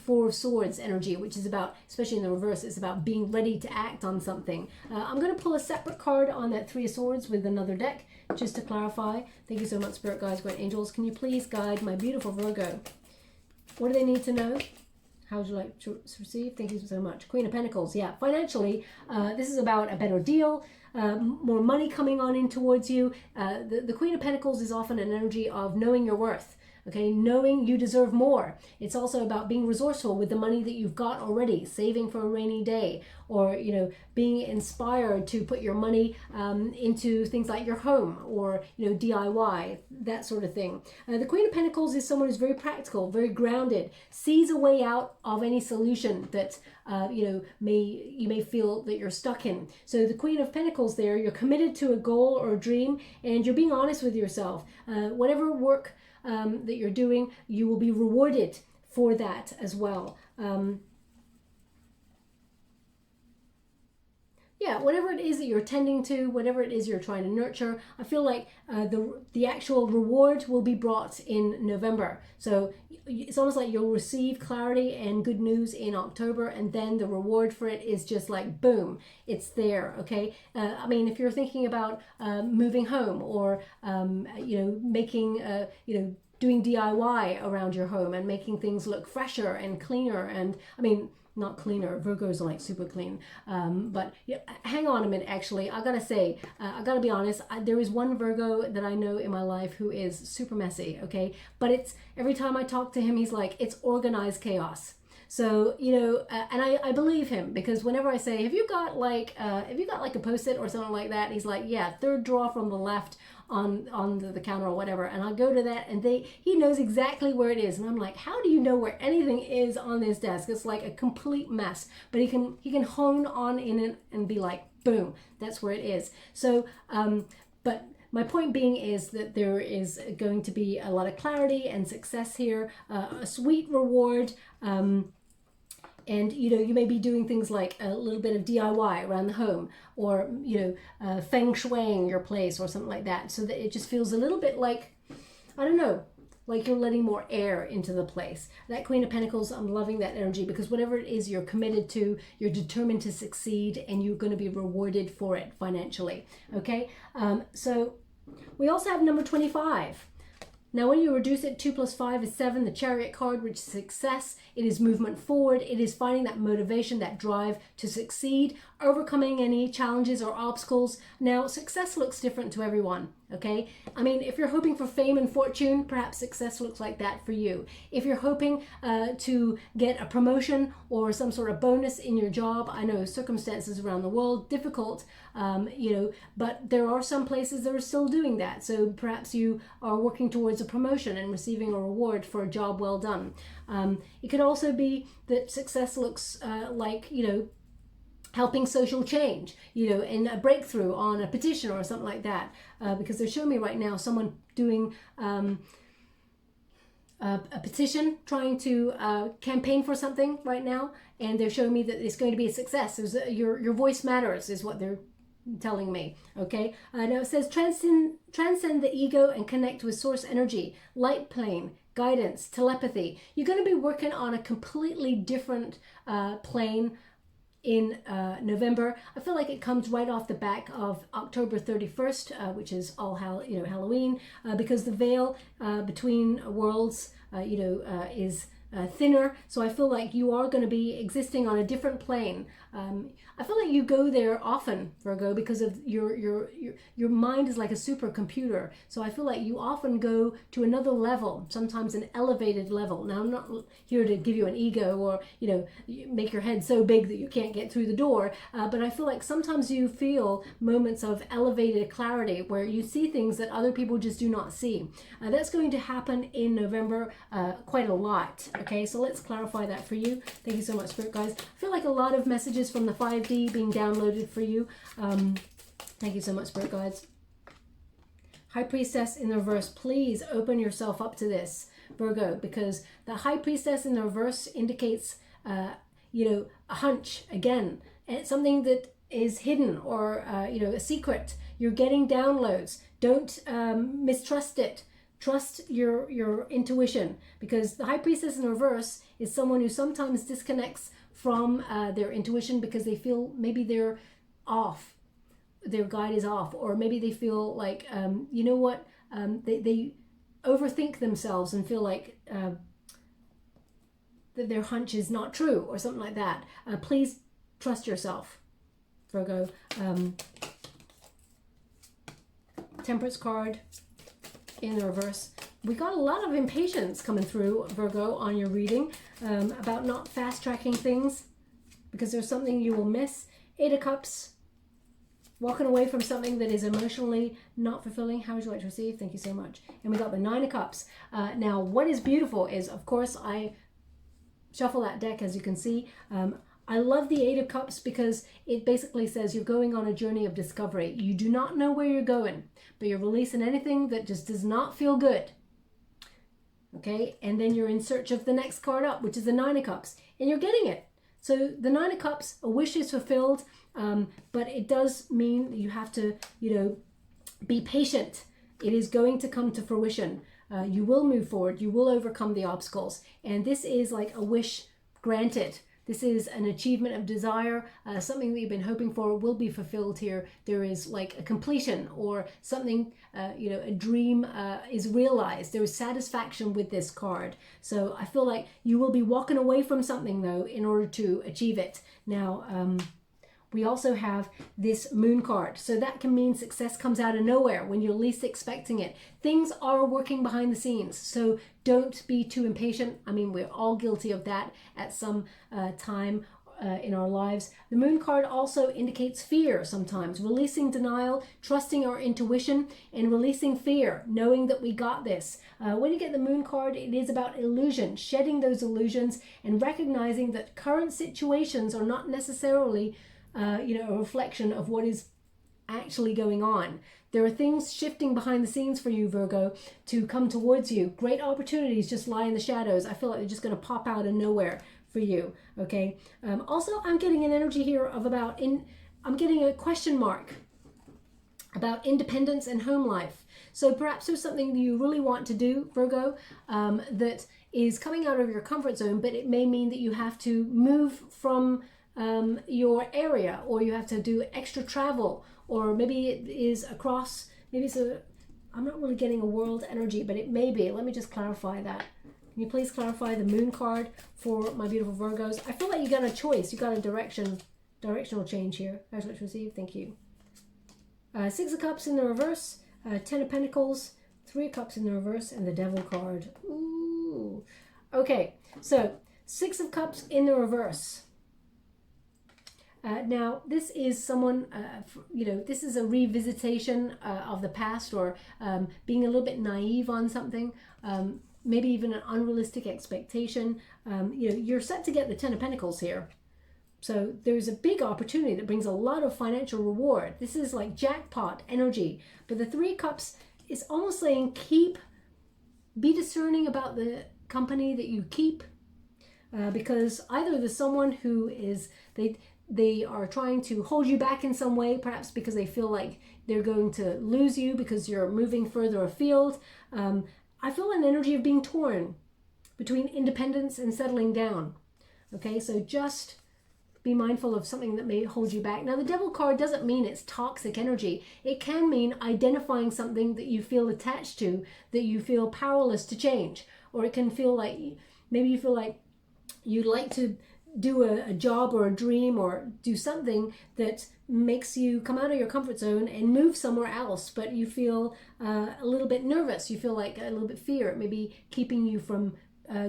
Four of Swords energy, which is about, especially in the reverse, it's about being ready to act on something. I'm going to pull a separate card on that Three of Swords with another deck, just to clarify. Thank you so much, Spirit Guides, Great Angels. Can you please guide my beautiful Virgo? What do they need to know? How would you like to receive? Thank you so much. Queen of Pentacles. Yeah, financially, this is about a better deal, more money coming on in towards you. The Queen of Pentacles is often an energy of knowing your worth. Okay, knowing you deserve more. It's also about being resourceful with the money that you've got already, saving for a rainy day, or being inspired to put your money into things like your home or DIY, that sort of thing. The Queen of Pentacles is someone who's very practical, very grounded, sees a way out of any solution that you may feel that you're stuck in. So the Queen of Pentacles there, you're committed to a goal or a dream, and you're being honest with yourself. Whatever work that you're doing, you will be rewarded for that as well. Whatever it is that you're tending to, whatever it is you're trying to nurture, I feel like the actual reward will be brought in November. So it's almost like you'll receive clarity and good news in October, and then the reward for it is just like boom, it's there. Okay, if you're thinking about moving home or making doing DIY around your home and making things look fresher and cleaner, and not cleaner, Virgos are like super clean, but hang on a minute, actually, I gotta say, I gotta be honest, there is one Virgo that I know in my life who is super messy, okay, but it's, every time I talk to him, he's like, it's organized chaos. So, and I believe him, because whenever I say, have you got like a Post-it or something like that? He's like, yeah, third drawer from the left on the counter or whatever. And I go to that and he knows exactly where it is. And I'm like, how do you know where anything is on this desk? It's like a complete mess, but he can hone on in it and be like, boom, that's where it is. So, but my point being is that there is going to be a lot of clarity and success here, a sweet reward, and you may be doing things like a little bit of DIY around the home, or feng shuiing your place or something like that, so that it just feels a little bit like, I don't know, like you're letting more air into the place. That Queen of Pentacles, I'm loving that energy, because whatever it is you're committed to, you're determined to succeed, and you're going to be rewarded for it financially. Okay, so we also have number 25. Now, when you reduce it, 2 + 5 is 7, the Chariot card, which is success. It is movement forward. It is finding that motivation, that drive to succeed, overcoming any challenges or obstacles. Now, success looks different to everyone, okay? If you're hoping for fame and fortune, perhaps success looks like that for you. If you're hoping to get a promotion or some sort of bonus in your job, I know circumstances around the world, difficult, but there are some places that are still doing that. So perhaps you are working towards a promotion and receiving a reward for a job well done. It could also be that success looks like, helping social change, you know, in a breakthrough on a petition or something like that, because they're showing me right now someone doing a petition, trying to campaign for something right now, and they're showing me that it's going to be a success. Your voice matters is what they're telling me. Okay, now it says transcend the ego and connect with source energy, light plane, guidance, telepathy. You're going to be working on a completely different plane in November. I feel like it comes right off the back of October 31st, which is Halloween, because the veil between worlds, is thinner. So I feel like you are going to be existing on a different plane. I feel like you go there often, Virgo, because of your mind is like a supercomputer. So I feel like you often go to another level, sometimes an elevated level. Now, I'm not here to give you an ego or, make your head so big that you can't get through the door. But I feel like sometimes you feel moments of elevated clarity where you see things that other people just do not see. That's going to happen in November quite a lot. Okay, so let's clarify that for you. Thank you so much, Spirit guys. I feel like a lot of messages from the 5D being downloaded for you. Thank you so much, Spirit guides. High Priestess in the reverse, please open yourself up to this, Virgo, because the High Priestess in the reverse indicates, a hunch again, and it's something that is hidden or, a secret. You're getting downloads. Don't mistrust it. Trust your intuition, because the High Priestess in the reverse is someone who sometimes disconnects from their intuition because they feel maybe they're off, their guide is off, or maybe they feel like, they overthink themselves and feel like that their hunch is not true or something like that. Please trust yourself, Virgo. Temperance card in the reverse. We got a lot of impatience coming through, Virgo, on your reading, about not fast tracking things because there's something you will miss. 8 of Cups, walking away from something that is emotionally not fulfilling. How would you like to receive? Thank you so much. And we got the 9 of Cups. Now, what is beautiful is, of course, I shuffle that deck, as you can see. I love the 8 of Cups because it basically says you're going on a journey of discovery. You do not know where you're going, but you're releasing anything that just does not feel good. Okay, and then you're in search of the next card up, which is the 9 of Cups, and you're getting it. So the 9 of Cups, a wish is fulfilled, but it does mean that you have to, be patient. It is going to come to fruition. You will move forward. You will overcome the obstacles. And this is like a wish granted. This is an achievement of desire, something that you've been hoping for will be fulfilled here. There is like a completion or something, a dream is realized. There is satisfaction with this card. So I feel like you will be walking away from something though in order to achieve it. Now, we also have this Moon card. So that can mean success comes out of nowhere when you're least expecting it. Things are working behind the scenes. So don't be too impatient. I mean, we're all guilty of that at some time in our lives. The Moon card also indicates fear sometimes. Releasing denial, trusting our intuition, and releasing fear, knowing that we got this. When you get the Moon card, it is about illusion, shedding those illusions and recognizing that current situations are not necessarily a reflection of what is actually going on. There are things shifting behind the scenes for you, Virgo, to come towards you. Great opportunities just lie in the shadows. I feel like they're just going to pop out of nowhere for you, okay? Also, I'm getting an energy here of I'm getting a question mark about independence and home life. So perhaps there's something that you really want to do, Virgo, that is coming out of your comfort zone, but it may mean that you have to move from your area, or you have to do extra travel, or maybe it is across, I'm not really getting a world energy, but it may be. Let me just clarify that. Can you please clarify the Moon card for my beautiful Virgos? I feel like you got a choice. You got a directional change here. As much received. Thank you. 6 of Cups in the reverse, 10 of Pentacles, 3 of Cups in the reverse, and the Devil card. Ooh. Okay, so 6 of Cups in the reverse. Now, this is someone, this is a revisitation of the past, or being a little bit naive on something, maybe even an unrealistic expectation. You're set to get the 10 of Pentacles here. So there's a big opportunity that brings a lot of financial reward. This is like jackpot energy. But the Three of Cups is almost saying be discerning about the company that you keep, because either there's someone who is, they are trying to hold you back in some way, perhaps because they feel like they're going to lose you because you're moving further afield. I feel an energy of being torn between independence and settling down. Okay, so just be mindful of something that may hold you back. Now, the Devil card doesn't mean it's toxic energy. It can mean identifying something that you feel attached to, that you feel powerless to change. Or it can feel like, maybe you feel like you'd like to do a job or a dream or do something that makes you come out of your comfort zone and move somewhere else, but you feel a little bit nervous. You feel like a little bit fear. It may be keeping you from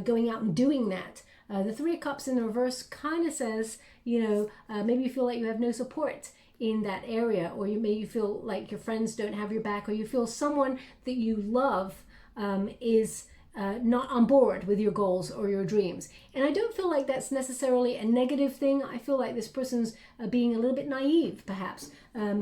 going out and doing that. The Three of Cups in the reverse kind of says, maybe you feel like you have no support in that area, or you feel like your friends don't have your back, or you feel someone that you love is not on board with your goals or your dreams. And I don't feel like that's necessarily a negative thing. I feel like this person's being a little bit naive, perhaps,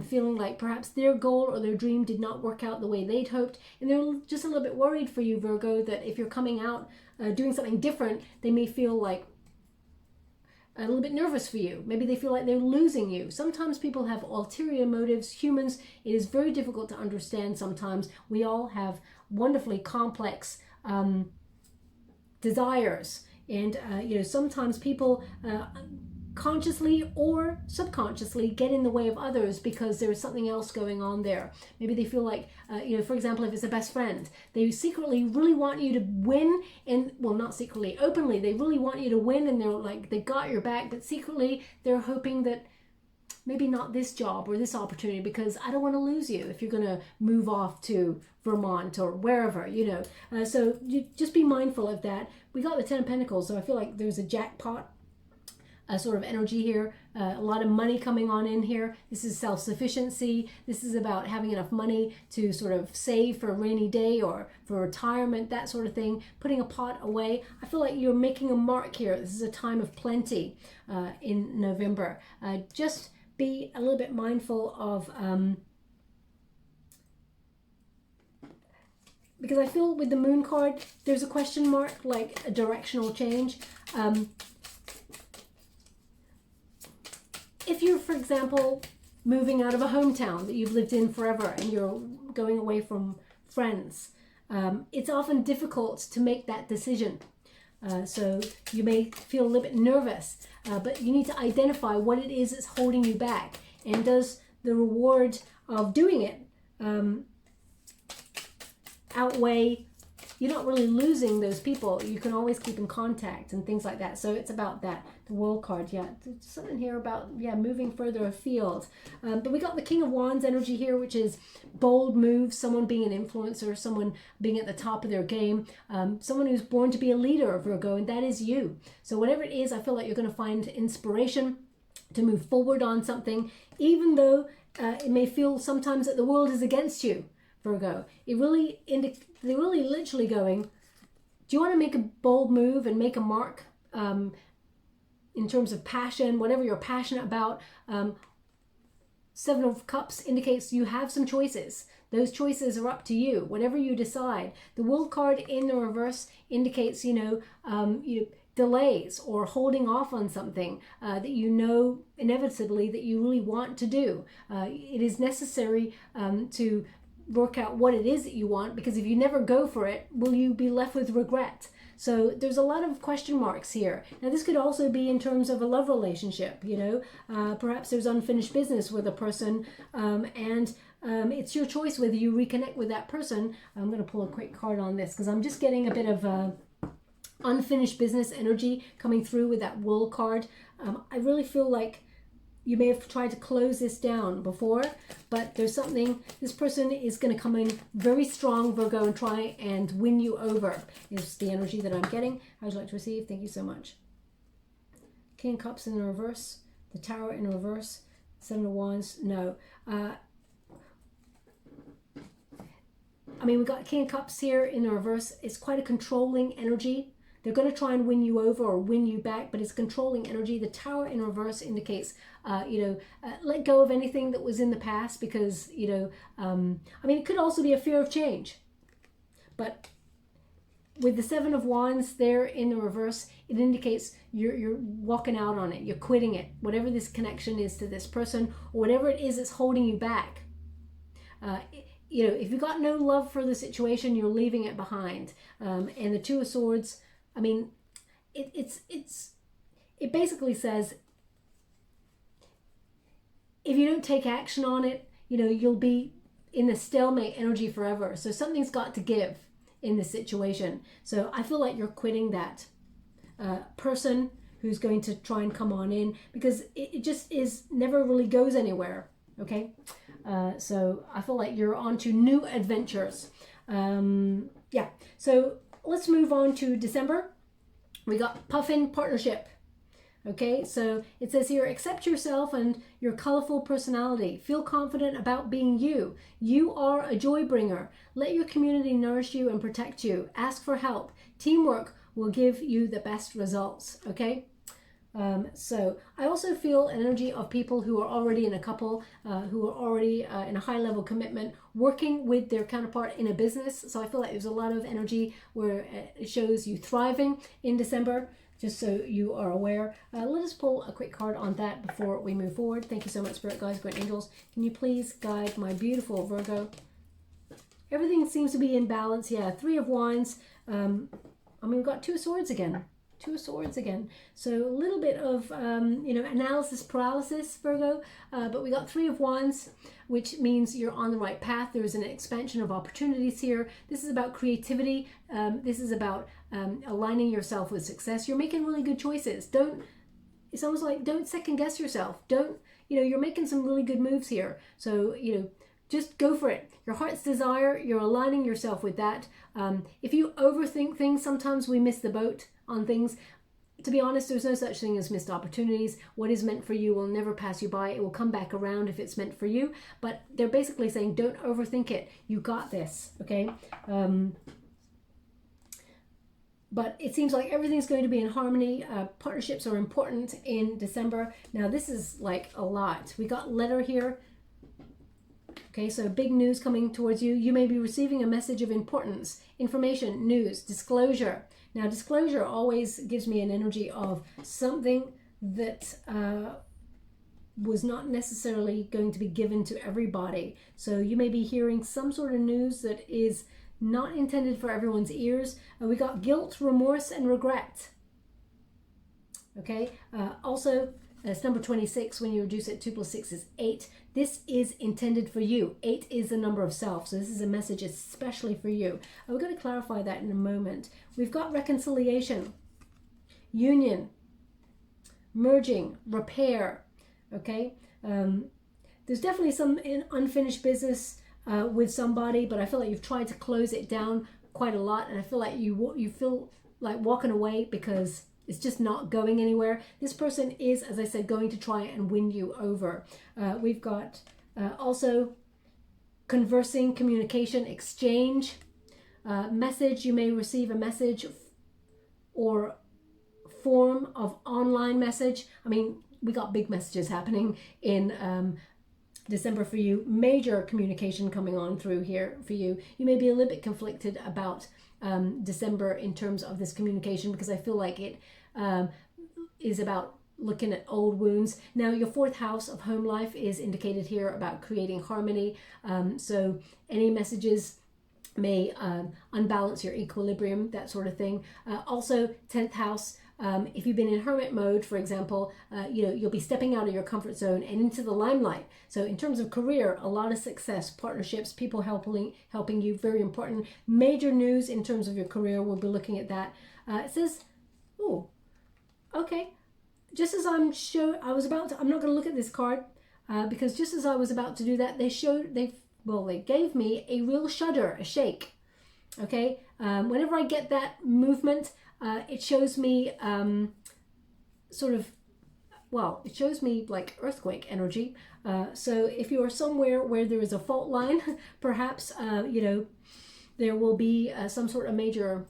feeling like perhaps their goal or their dream did not work out the way they'd hoped. And they're just a little bit worried for you, Virgo, that if you're coming out doing something different, they may feel like a little bit nervous for you. Maybe they feel like they're losing you. Sometimes people have ulterior motives. Humans, it is very difficult to understand sometimes. We all have wonderfully complex desires, and sometimes people consciously or subconsciously get in the way of others because there's something else going on there. Maybe they feel like for example, if it's a best friend, they secretly really want you to win, and well, not secretly, openly, they really want you to win, and they're like, they got your back, but secretly they're hoping that maybe not this job or this opportunity, because I don't want to lose you if you're going to move off to Vermont or wherever, so you just be mindful of that. We got the Ten of Pentacles, so I feel like there's a jackpot sort of energy here, a lot of money coming on in here. This is self-sufficiency. This is about having enough money to sort of save for a rainy day or for retirement, that sort of thing, putting a pot away. I feel like you're making a mark here. This is a time of plenty in November. Just be a little bit mindful of, because I feel with the Moon card, there's a question mark, like a directional change. If you're, for example, moving out of a hometown that you've lived in forever and you're going away from friends, it's often difficult to make that decision. So you may feel a little bit nervous, but you need to identify what it is that's holding you back. And does the reward of doing it outweigh, you're not really losing those people. You can always keep in contact and things like that. So it's about that. The World card, yeah. There's something here about, moving further afield. But we got the King of Wands energy here, which is bold moves, someone being an influencer, someone being at the top of their game, someone who's born to be a leader, Virgo, and that is you. So whatever it is, I feel like you're going to find inspiration to move forward on something, even though it may feel sometimes that the world is against you, Virgo. They're really literally going, do you want to make a bold move and make a mark in terms of passion, whatever you're passionate about? Seven of Cups indicates you have some choices. Those choices are up to you, whatever you decide. The World card in the reverse indicates, delays or holding off on something that inevitably that you really want to do. It is necessary to work out what it is that you want, because if you never go for it, will you be left with regret? So there's a lot of question marks here. Now this could also be in terms of a love relationship, perhaps there's unfinished business with a person, and it's your choice whether you reconnect with that person. I'm going to pull a quick card on this because I'm just getting a bit of unfinished business energy coming through with that World card. I really feel like you may have tried to close this down before, but there's something, this person is going to come in very strong, Virgo, and try and win you over, is the energy that I'm getting. How would you like to receive? Thank you so much. King of Cups in the reverse, the Tower in reverse, Seven of Wands, no. We've got King of Cups here in the reverse. It's quite a controlling energy. they're going to try and win you over or win you back, but it's controlling energy. The Tower in reverse indicates, let go of anything that was in the past, because, I mean, it could also be a fear of change. But with the Seven of Wands there in the reverse, it indicates you're walking out on it. You're quitting it. Whatever this connection is to this person, or whatever it is that's holding you back. If you've got no love for the situation, you're leaving it behind. And the Two of Swords, I mean, it basically says, if you don't take action on it, you'll be in the stalemate energy forever. So something's got to give in this situation. So I feel like you're quitting that person who's going to try and come on in, because it just never really goes anywhere. Okay. So I feel like you're on to new adventures. Yeah. So let's move on to December. We got Puffin Partnership. Okay, so it says here, accept yourself and your colorful personality. Feel confident about being you. You are a joy bringer. Let your community nourish you and protect you. Ask for help. Teamwork will give you the best results. Okay, so I also feel an energy of people who are already in a couple, who are already in a high level commitment, working with their counterpart in a business. So I feel like there's a lot of energy where it shows you thriving in December. Just so you are aware. Let us pull a quick card on that before we move forward. Thank you so much, Spirit Guides, Great Angels. Can you please guide my beautiful Virgo? Everything seems to be in balance. Yeah, Three of Wands. I mean, we've got Two of Swords again. Two of Swords again. So a little bit of, analysis paralysis, Virgo. But we got Three of Wands, which means you're on the right path. There's an expansion of opportunities here. This is about creativity. This is about aligning yourself with success. You're making really good choices. It's almost like, don't second guess yourself. You're making some really good moves here. So, just go for it. Your heart's desire, you're aligning yourself with that. If you overthink things, sometimes we miss the boat on things. To be honest, there's no such thing as missed opportunities. What is meant for you will never pass you by. It will come back around if it's meant for you. But they're basically saying, don't overthink it. You got this, okay? But it seems like everything's going to be in harmony. Partnerships are important in December. Now, this is like a lot. We got letter here. Okay, so big news coming towards you. You may be receiving a message of importance, information, news, disclosure. Now, disclosure always gives me an energy of something that was not necessarily going to be given to everybody. So you may be hearing some sort of news that is not intended for everyone's ears. We got guilt, remorse, and regret. Okay, also, it's number 26. When you reduce it, 2 plus 6 is 8. This is intended for you. 8 is the number of self. So this is a message especially for you. We're going to clarify that in a moment. We've got reconciliation, union, merging, repair. Okay. There's definitely some unfinished business with somebody, but I feel like you've tried to close it down quite a lot. And I feel like you feel like walking away because it's just not going anywhere. This person is, as I said, going to try and win you over. We've got also conversing, communication, exchange, message. You may receive a message or form of online message. I mean, we got big messages happening in December for you. Major communication coming on through here for you. You may be a little bit conflicted about December in terms of this communication, because I feel like it is about looking at old wounds. Now, your 4th house of home life is indicated here about creating harmony. So any messages may unbalance your equilibrium, that sort of thing. Also, 10th house. If you've been in hermit mode, for example, you'll be stepping out of your comfort zone and into the limelight. So in terms of career, a lot of success, partnerships, people helping you, very important. Major news in terms of your career, we'll be looking at that. It says, oh, okay. Just as I'm not going to look at this card because just as I was about to do that, they gave me a real shudder, a shake. Okay. Whenever I get that movement, it shows me it shows me like earthquake energy. So if you are somewhere where there is a fault line, perhaps, there will be some sort of major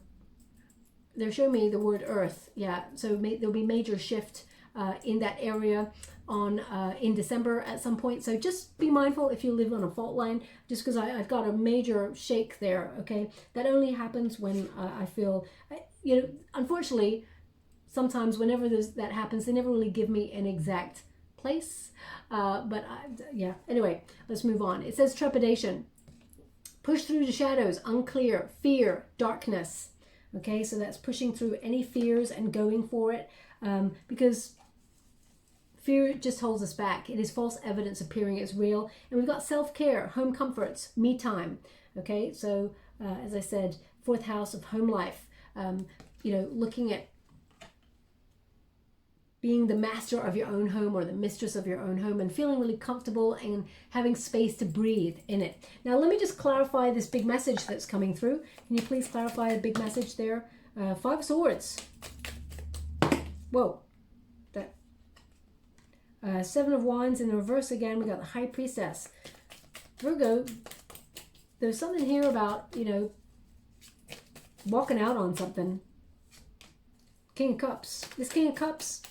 they're showing me the word earth. Yeah, so there'll be major shift in that area on in December at some point. So just be mindful if you live on a fault line, just because I've got a major shake there. Okay, that only happens when I feel, you know, unfortunately, sometimes whenever that happens, they never really give me an exact place. Yeah, anyway, let's move on. It says trepidation. Push through the shadows, unclear, fear, darkness. Okay, so that's pushing through any fears and going for it, because fear just holds us back. It is false evidence appearing as real. And we've got self-care, home comforts, me time. Okay, so as I said, 4th house of home life, you know, looking at being the master of your own home or the mistress of your own home and feeling really comfortable and having space to breathe in it. Now, let me just clarify this big message that's coming through. Can you please clarify the big message there? 5 of Swords. Whoa. That. 7 of Wands in the reverse again. We got the High Priestess. Virgo, there's something here about, you know, walking out on something. King of Cups. This King of Cups,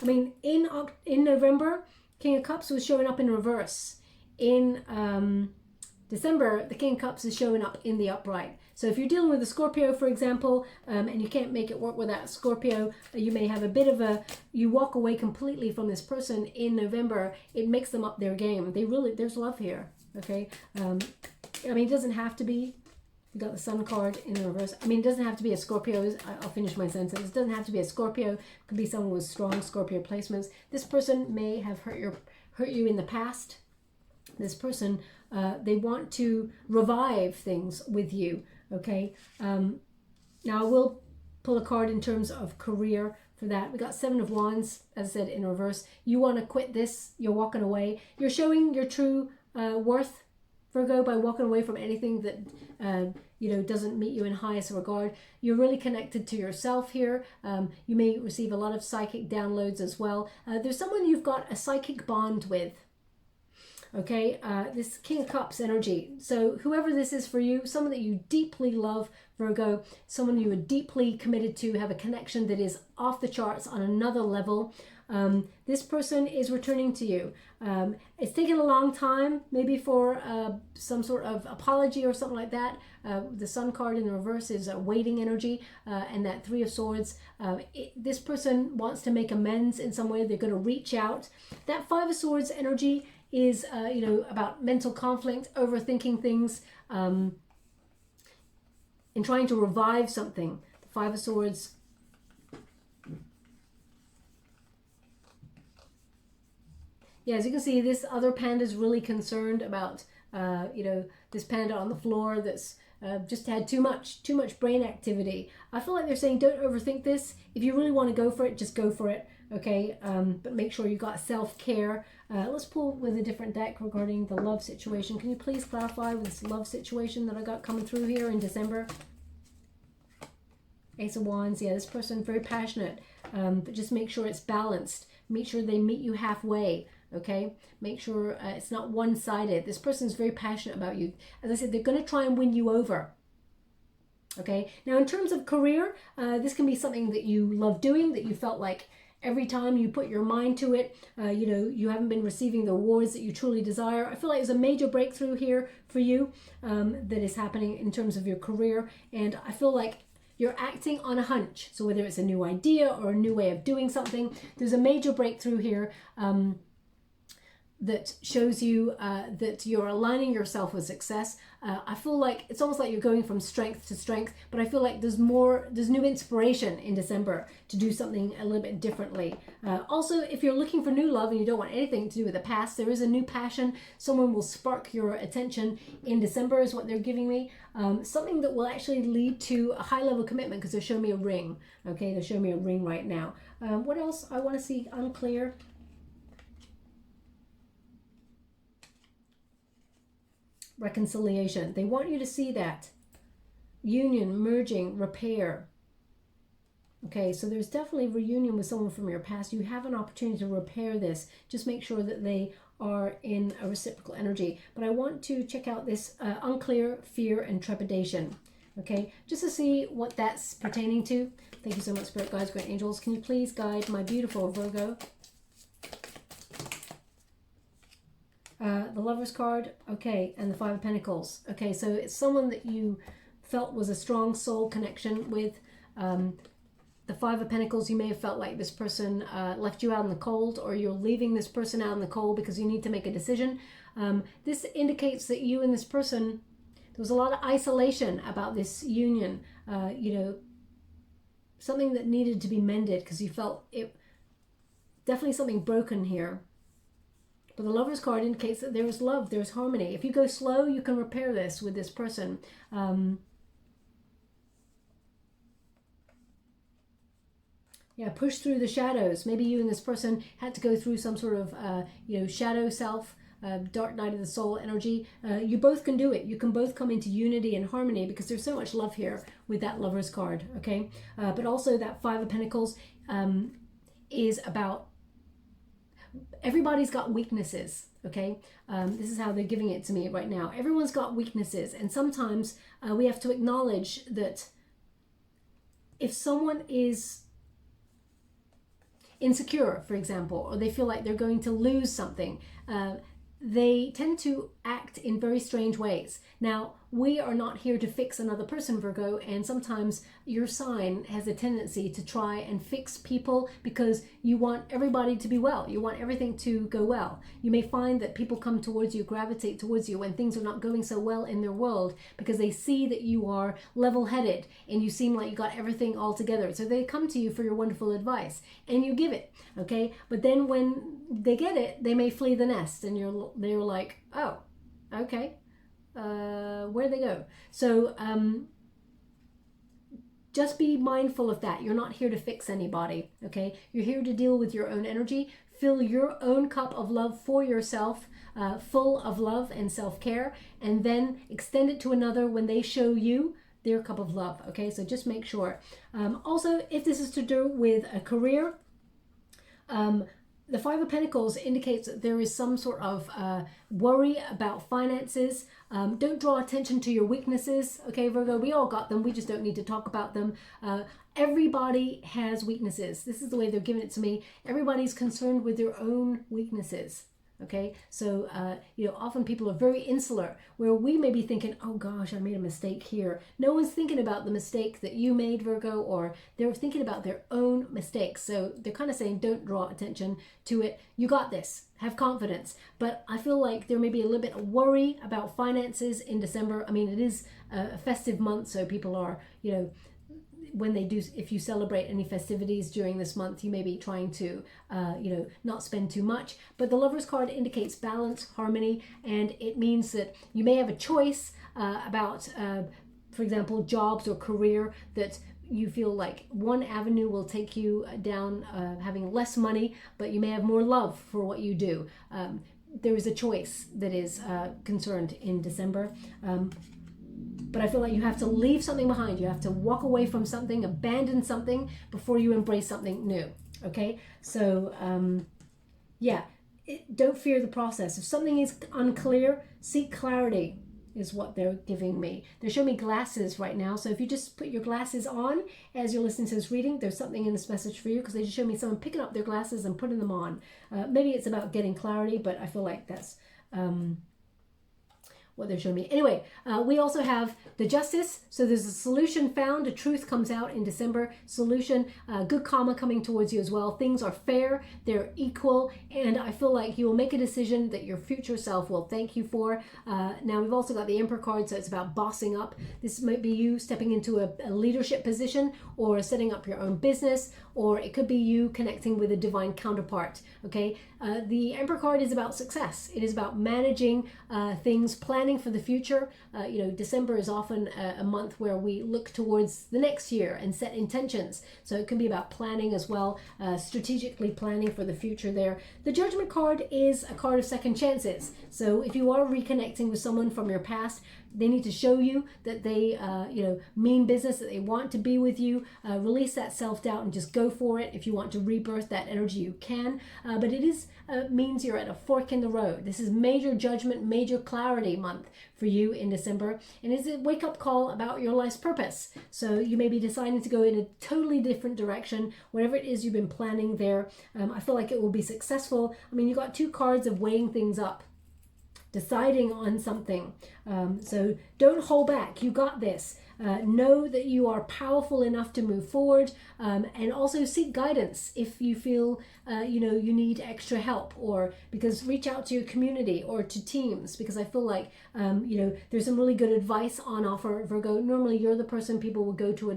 I mean, in November, King of Cups was showing up in reverse. In December, the King of Cups is showing up in the upright. So if you're dealing with a Scorpio, for example, and you can't make it work with that Scorpio, you may have a bit of you walk away completely from this person in November. It makes them up their game. There's love here, okay? I mean, it doesn't have to be. We got the Sun card in the reverse. I mean, it doesn't have to be a Scorpio. I'll finish my sentence. It doesn't have to be a Scorpio. It could be someone with strong Scorpio placements. This person may have hurt you in the past. This person, they want to revive things with you, okay? Now, I will pull a card in terms of career for that. We got 7 of Wands, as I said, in reverse. You want to quit this. You're walking away. You're showing your true worth, Virgo, by walking away from anything that you know, doesn't meet you in highest regard. You're really connected to yourself here. You may receive a lot of psychic downloads as well. There's someone you've got a psychic bond with. Okay, this King of Cups energy. So whoever this is for you, someone that you deeply love, Virgo, someone you are deeply committed to, have a connection that is off the charts on another level. This person is returning to you. It's taken a long time, maybe for some sort of apology or something like that. The Sun card in the reverse is a waiting energy, and that 3 of Swords. This person wants to make amends in some way. They're going to reach out. That 5 of Swords energy is, you know, about mental conflict, overthinking things, and trying to revive something. The 5 of Swords. Yeah, as you can see, this other panda is really concerned about, you know, this panda on the floor that's just had too much brain activity. I feel like they're saying, don't overthink this. If you really want to go for it, just go for it, okay? But make sure you got self-care. Let's pull with a different deck regarding the love situation. Can you please clarify with this love situation that I got coming through here in December? Ace of Wands. Yeah, this person very passionate, but just make sure it's balanced. Make sure they meet you halfway. Okay, make sure it's not one-sided. This person is very passionate about you. As I said, they're going to try and win you over. Okay, now in terms of career, this can be something that you love doing, that you felt like every time you put your mind to it, you know, you haven't been receiving the awards that you truly desire. I feel like there's a major breakthrough here for you that is happening in terms of your career. And I feel like you're acting on a hunch. So whether it's a new idea or a new way of doing something, there's a major breakthrough here that shows you that you're aligning yourself with success. I feel like it's almost like you're going from strength to strength, but I feel like there's new inspiration in December to do something a little bit differently. Also, if you're looking for new love and you don't want anything to do with the past, there is a new passion. Someone will spark your attention in December is what they're giving me. Something that will actually lead to a high level commitment, because they're showing me a ring. Okay, they're showing me a ring right now. What else I want to see unclear? Reconciliation. They want you to see that. Union, merging, repair. Okay, so there's definitely reunion with someone from your past. You have an opportunity to repair this. Just make sure that they are in a reciprocal energy. But I want to check out this unclear, fear, and trepidation. Okay, just to see what that's pertaining to. Thank you so much, Spirit Guides, Great Angels. Can you please guide my beautiful Virgo? The Lover's card, okay, and the Five of Pentacles. Okay, so it's someone that you felt was a strong soul connection with. The Five of Pentacles, you may have felt like this person left you out in the cold, or you're leaving this person out in the cold because you need to make a decision. This indicates that you and this person, there was a lot of isolation about this union, you know, something that needed to be mended because you felt it, definitely something broken here. But the Lover's card indicates that there is love, there's harmony. If you go slow, you can repair this with this person. Yeah, push through the shadows. Maybe you and this person had to go through some sort of, you know, shadow self, dark night of the soul energy. You both can do it. You can both come into unity and harmony because there's so much love here with that Lover's card, okay? But also that Five of Pentacles is about, everybody's got weaknesses, okay? This is how they're giving it to me right now. Everyone's got weaknesses, and sometimes we have to acknowledge that if someone is insecure, for example, or they feel like they're going to lose something, they tend to act in very strange ways. Now, we are not here to fix another person, Virgo, and sometimes your sign has a tendency to try and fix people because you want everybody to be well. You want everything to go well. You may find that people come towards you, gravitate towards you when things are not going so well in their world because they see that you are level-headed and you seem like you got everything all together. So they come to you for your wonderful advice and you give it, okay? But then when they get it, they may flee the nest and they're like, oh, okay. Where'd they go? So just be mindful of that. You're not here to fix anybody, okay? You're here to deal with your own energy. Fill your own cup of love for yourself, full of love and self-care, and then extend it to another when they show you their cup of love, okay? So just make sure. Also, if this is to do with a career, the Five of Pentacles indicates that there is some sort of worry about finances. Don't draw attention to your weaknesses, okay, Virgo? We all got them. We just don't need to talk about them. Everybody has weaknesses. This is the way they're giving it to me. Everybody's concerned with their own weaknesses. Okay, so you know, often people are very insular, where we may be thinking, oh gosh, I made a mistake here. No one's thinking about the mistake that you made, Virgo, or they're thinking about their own mistakes. So they're kind of saying, don't draw attention to it. You got this. Have confidence. But I feel like there may be a little bit of worry about finances in December. I mean, it is a festive month, so people are, you know, when they do, if you celebrate any festivities during this month, you may be trying to, you know, not spend too much. But the Lover's card indicates balance, harmony, and it means that you may have a choice about, for example, jobs or career that you feel like one avenue will take you down having less money, but you may have more love for what you do. There is a choice that is concerned in December. But I feel like you have to leave something behind. You have to walk away from something, abandon something before you embrace something new. Okay? So, yeah, don't fear the process. If something is unclear, seek clarity is what they're giving me. They're showing me glasses right now. So if you just put your glasses on as you're listening to this reading, there's something in this message for you, because they just show me someone picking up their glasses and putting them on. Maybe it's about getting clarity, but I feel like that's what they're showing me. Anyway, we also have the Justice. So there's a solution found. A truth comes out in December. Solution, good karma coming towards you as well. Things are fair. They're equal. And I feel like you will make a decision that your future self will thank you for. Now, we've also got the Emperor card. So it's about bossing up. This might be you stepping into a leadership position, or setting up your own business, or it could be you connecting with a divine counterpart. Okay. The Emperor card is about success. It is about managing things, planning for the future. You know, December is often a month where we look towards the next year and set intentions. So it can be about planning as well, strategically planning for the future there. The Judgment card is a card of second chances. So if you are reconnecting with someone from your past, they need to show you that they, mean business, that they want to be with you. Release that self-doubt and just go for it. If you want to rebirth that energy, you can. But it is means you're at a fork in the road. This is major judgment, major clarity month for you in December. And it's a wake-up call about your life's purpose. So you may be deciding to go in a totally different direction, whatever it is you've been planning there. I feel like it will be successful. I mean, you got 2 cards of weighing things up, deciding on something. So don't hold back. You got this. Know that you are powerful enough to move forward, and also seek guidance if you feel you need extra help, or because reach out to your community or to teams, because I feel like there's some really good advice on offer, Virgo. Normally you're the person people will go to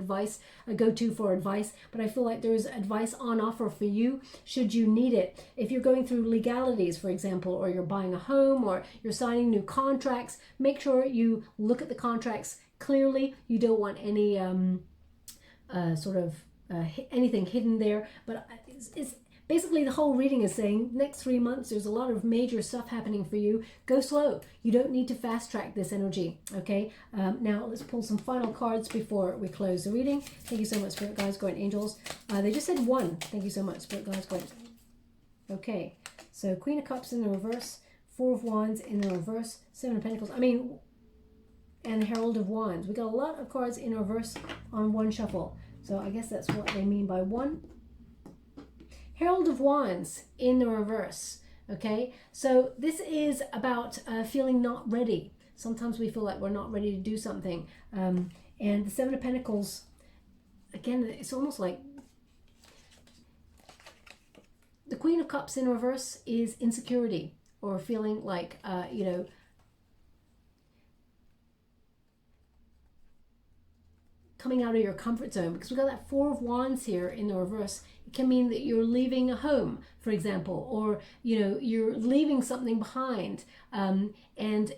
for advice, but I feel like there's advice on offer for you should you need it. If you're going through legalities, for example, or you're buying a home or you're signing new contracts, make sure you look at the contracts clearly. You don't want any anything hidden there. But it's basically the whole reading is saying next 3 months there's a lot of major stuff happening for you. Go slow. You don't need to fast track this energy. Okay. Now let's pull some final cards before we close the reading. Thank you so much, Spirit Guides, Guardian Angels. They just said 1. Thank you so much, Spirit Guides, Guardian. Okay. So Queen of Cups in the reverse, 4 of Wands in the reverse, 7 of Pentacles. And Herald of Wands. We got a lot of cards in reverse on one shuffle. So I guess that's what they mean by 1. Herald of Wands in the reverse. Okay, so this is about feeling not ready. Sometimes we feel like we're not ready to do something. And the 7 of Pentacles, again, it's almost like the Queen of Cups in reverse is insecurity, or feeling like, coming out of your comfort zone, because we've got that 4 of Wands here in the reverse. It can mean that you're leaving a home, for example, or you're leaving something behind, and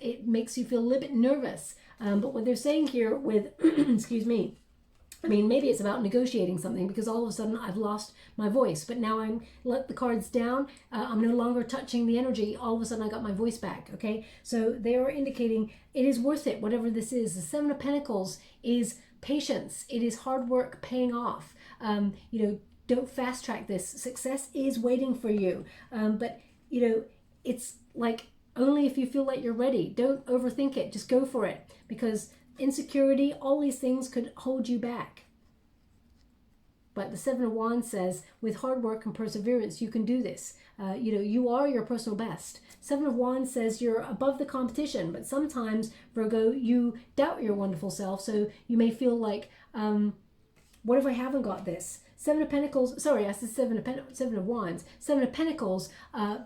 it makes you feel a little bit nervous. But what they're saying here with excuse me, maybe it's about negotiating something, because all of a sudden I've lost my voice, but now I'm let the cards down. I'm no longer touching the energy. All of a sudden I got my voice back. Okay, so they are indicating it is worth it, whatever this is. The 7 of Pentacles is patience. It is hard work paying off. Don't fast track this. Success is waiting for you. But it's like only if you feel like you're ready. Don't overthink it. Just go for it, because insecurity, all these things could hold you back. But the 7 of Wands says, with hard work and perseverance, you can do this. You are your personal best. 7 of Wands says you're above the competition, but sometimes, Virgo, you doubt your wonderful self. So you may feel like, what if I haven't got this? 7 of Pentacles, sorry, I said 7 of Wands. 7 of Pentacles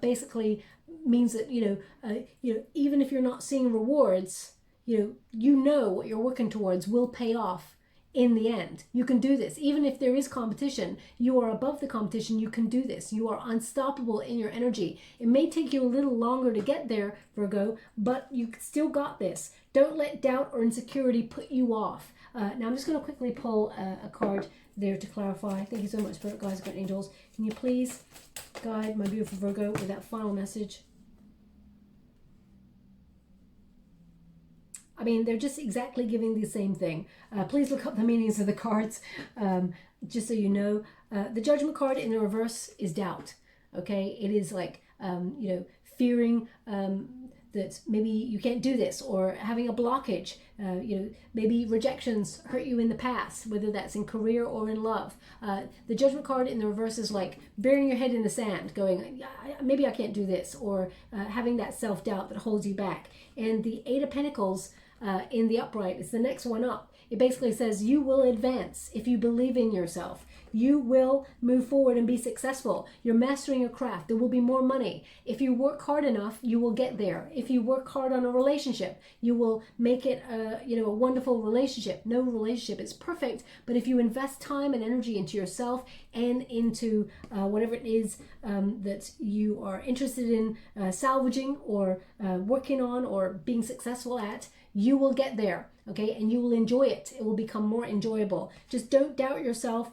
basically means that, even if you're not seeing rewards, you know what you're working towards will pay off in the end. You can do this. Even if there is competition, you are above the competition. You can do this. You are unstoppable in your energy. It may take you a little longer to get there, Virgo, but you still got this. Don't let doubt or insecurity put you off. Now I'm just going to quickly pull a card there to clarify. Thank you so much, Spirit Guides, Guardian Angels. Can you please guide my beautiful Virgo with that final message? They're just exactly giving the same thing. Please look up the meanings of the cards, just so you know. The Judgment card in the reverse is doubt. Okay, it is like, fearing that maybe you can't do this, or having a blockage. Maybe rejections hurt you in the past, whether that's in career or in love. The Judgment card in the reverse is like burying your head in the sand, going, maybe I can't do this, or having that self-doubt that holds you back. And the 8 of Pentacles in the upright, it's the next one up. It basically says you will advance if you believe in yourself. You will move forward and be successful. You're mastering your craft. There will be more money. If you work hard enough, you will get there. If you work hard on a relationship, you will make it a wonderful relationship. No relationship is perfect, but if you invest time and energy into yourself and into whatever it is that you are interested in salvaging or working on or being successful at, you will get there. Okay, and you will enjoy it. It will become more enjoyable. Just don't doubt yourself.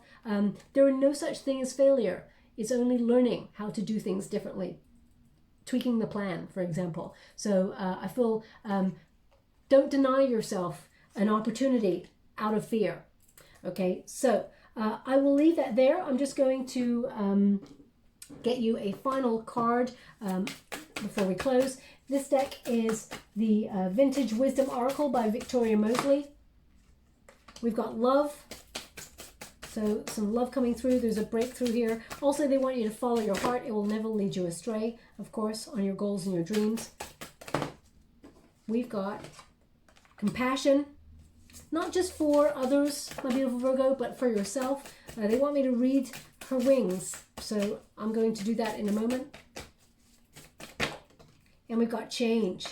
There are no such thing as failure. It's only learning how to do things differently. Tweaking the plan, for example. So I feel Don't deny yourself an opportunity out of fear. Okay, so I will leave that there. I'm just going to get you a final card before we close. This deck is the Vintage Wisdom Oracle by Victoria Mosley. We've got love. So some love coming through. There's a breakthrough here. Also, they want you to follow your heart. It will never lead you astray, of course, on your goals and your dreams. We've got compassion, not just for others, my beautiful Virgo, but for yourself. They want me to read her wings, so I'm going to do that in a moment. And we've got change.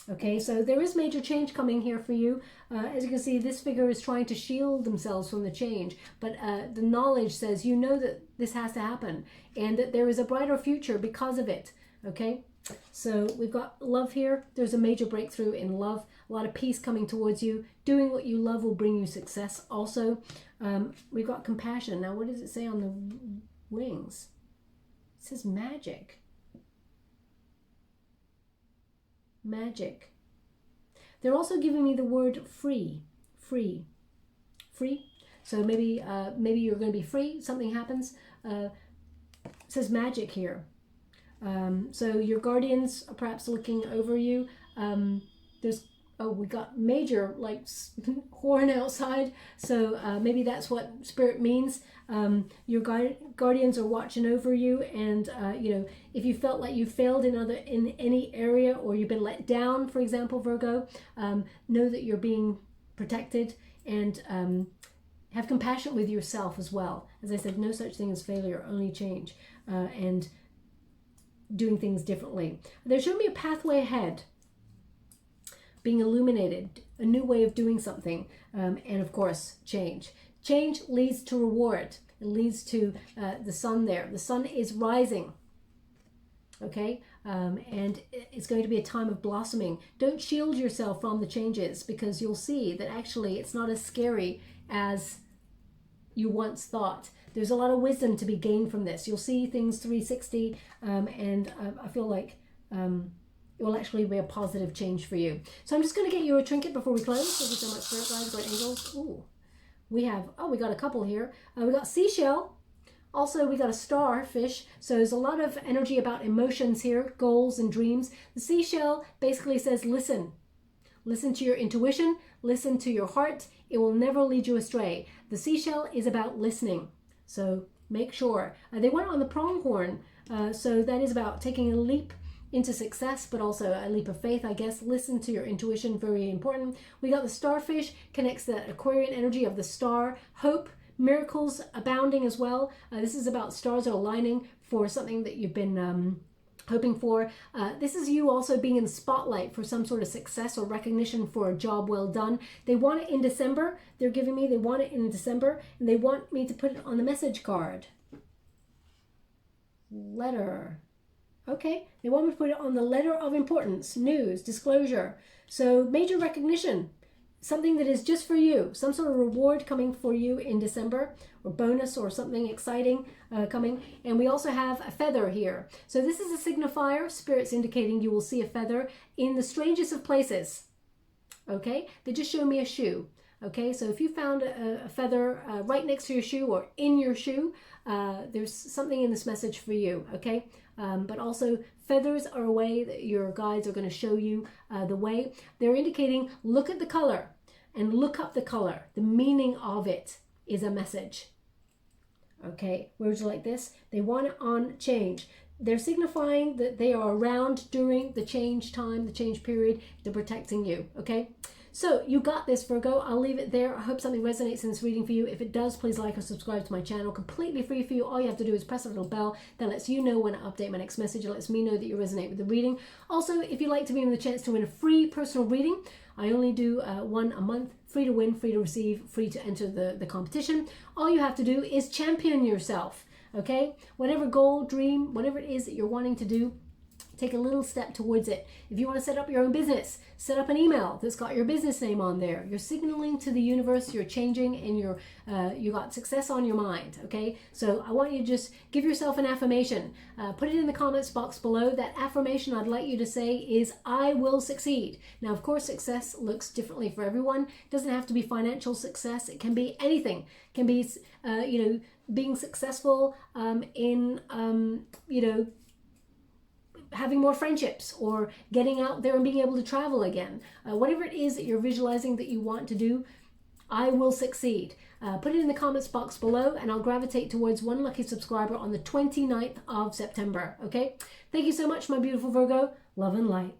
Okay, so there is major change coming here for you. As you can see, this figure is trying to shield themselves from the change, but the knowledge says you know that this has to happen and that there is a brighter future because of it. Okay, so we've got love here. There's a major breakthrough in love, a lot of peace coming towards you. Doing what you love will bring you success. Also, we've got compassion. Now, what does it say on the wings? It says magic. Magic. They're also giving me the word free. Free. Free. So maybe you're going to be free. Something happens. It says magic here. So your guardians are perhaps looking over you. We got major like horn outside. So maybe that's what spirit means. Your guardians are watching over you, and if you felt like you failed in any area, or you've been let down, for example, Virgo, know that you're being protected, and have compassion with yourself as well. As I said, no such thing as failure, only change, and doing things differently. They're showing me a pathway ahead, being illuminated, a new way of doing something, and of course, change. Change leads to reward. It leads to the sun there. The sun is rising, okay? And it's going to be a time of blossoming. Don't shield yourself from the changes, because you'll see that actually it's not as scary as you once thought. There's a lot of wisdom to be gained from this. You'll see things 360, and I feel like it will actually be a positive change for you. So I'm just going to get you a trinket before we close. Thank you so much, Spirit Guides, great angels. Ooh. We got a couple here. We got seashell. Also, we got a starfish. So there's a lot of energy about emotions here, goals and dreams. The seashell basically says, listen. Listen to your intuition. Listen to your heart. It will never lead you astray. The seashell is about listening. So make sure. They went on the pronghorn. So that is about taking a leap into success, but also a leap of faith, I guess. Listen to your intuition, very important. We got the starfish, connects the Aquarian energy of the star, hope, miracles abounding as well. This is about stars are aligning for something that you've been hoping for. This is you also being in the spotlight for some sort of success or recognition for a job well done. They want it in December. They're giving me, they want it in December, and they want me to put it on the message card. Letter. Okay, they want me to put it on the letter of importance, news, disclosure. So major recognition, something that is just for you, some sort of reward coming for you in December, or bonus or something exciting coming. And we also have a feather here. So this is a signifier, spirits indicating you will see a feather in the strangest of places. Okay, they just show me a shoe. Okay, so if you found a feather right next to your shoe or in your shoe, there's something in this message for you, okay? But also feathers are a way that your guides are going to show you the way. They're indicating look at the color and look up the color. The meaning of it is a message. Okay, words like this. They want it on change. They're signifying that they are around during the change time, the change period. They're protecting you, okay? So you got this, Virgo. I'll leave it there. I hope something resonates in this reading for you. If it does, please like or subscribe to my channel. Completely free for you. All you have to do is press a little bell that lets you know when I update my next message. It lets me know that you resonate with the reading. Also, if you'd like to be in the chance to win a free personal reading, I only do one a month. Free to win, free to receive, free to enter the competition. All you have to do is champion yourself, okay? Whatever goal, dream, whatever it is that you're wanting to do, take a little step towards it. If you want to set up your own business, set up an email that's got your business name on there. You're signaling to the universe you're changing, and you got success on your mind, okay? So I want you to just give yourself an affirmation. Put it in the comments box below. That affirmation I'd like you to say is, I will succeed. Now, of course, success looks differently for everyone. It doesn't have to be financial success. It can be anything. It can be, being successful in, having more friendships, or getting out there and being able to travel again. Whatever it is that you're visualizing that you want to do, I will succeed. Put it in the comments box below, and I'll gravitate towards one lucky subscriber on the 29th of September, okay? Thank you so much, my beautiful Virgo. Love and light.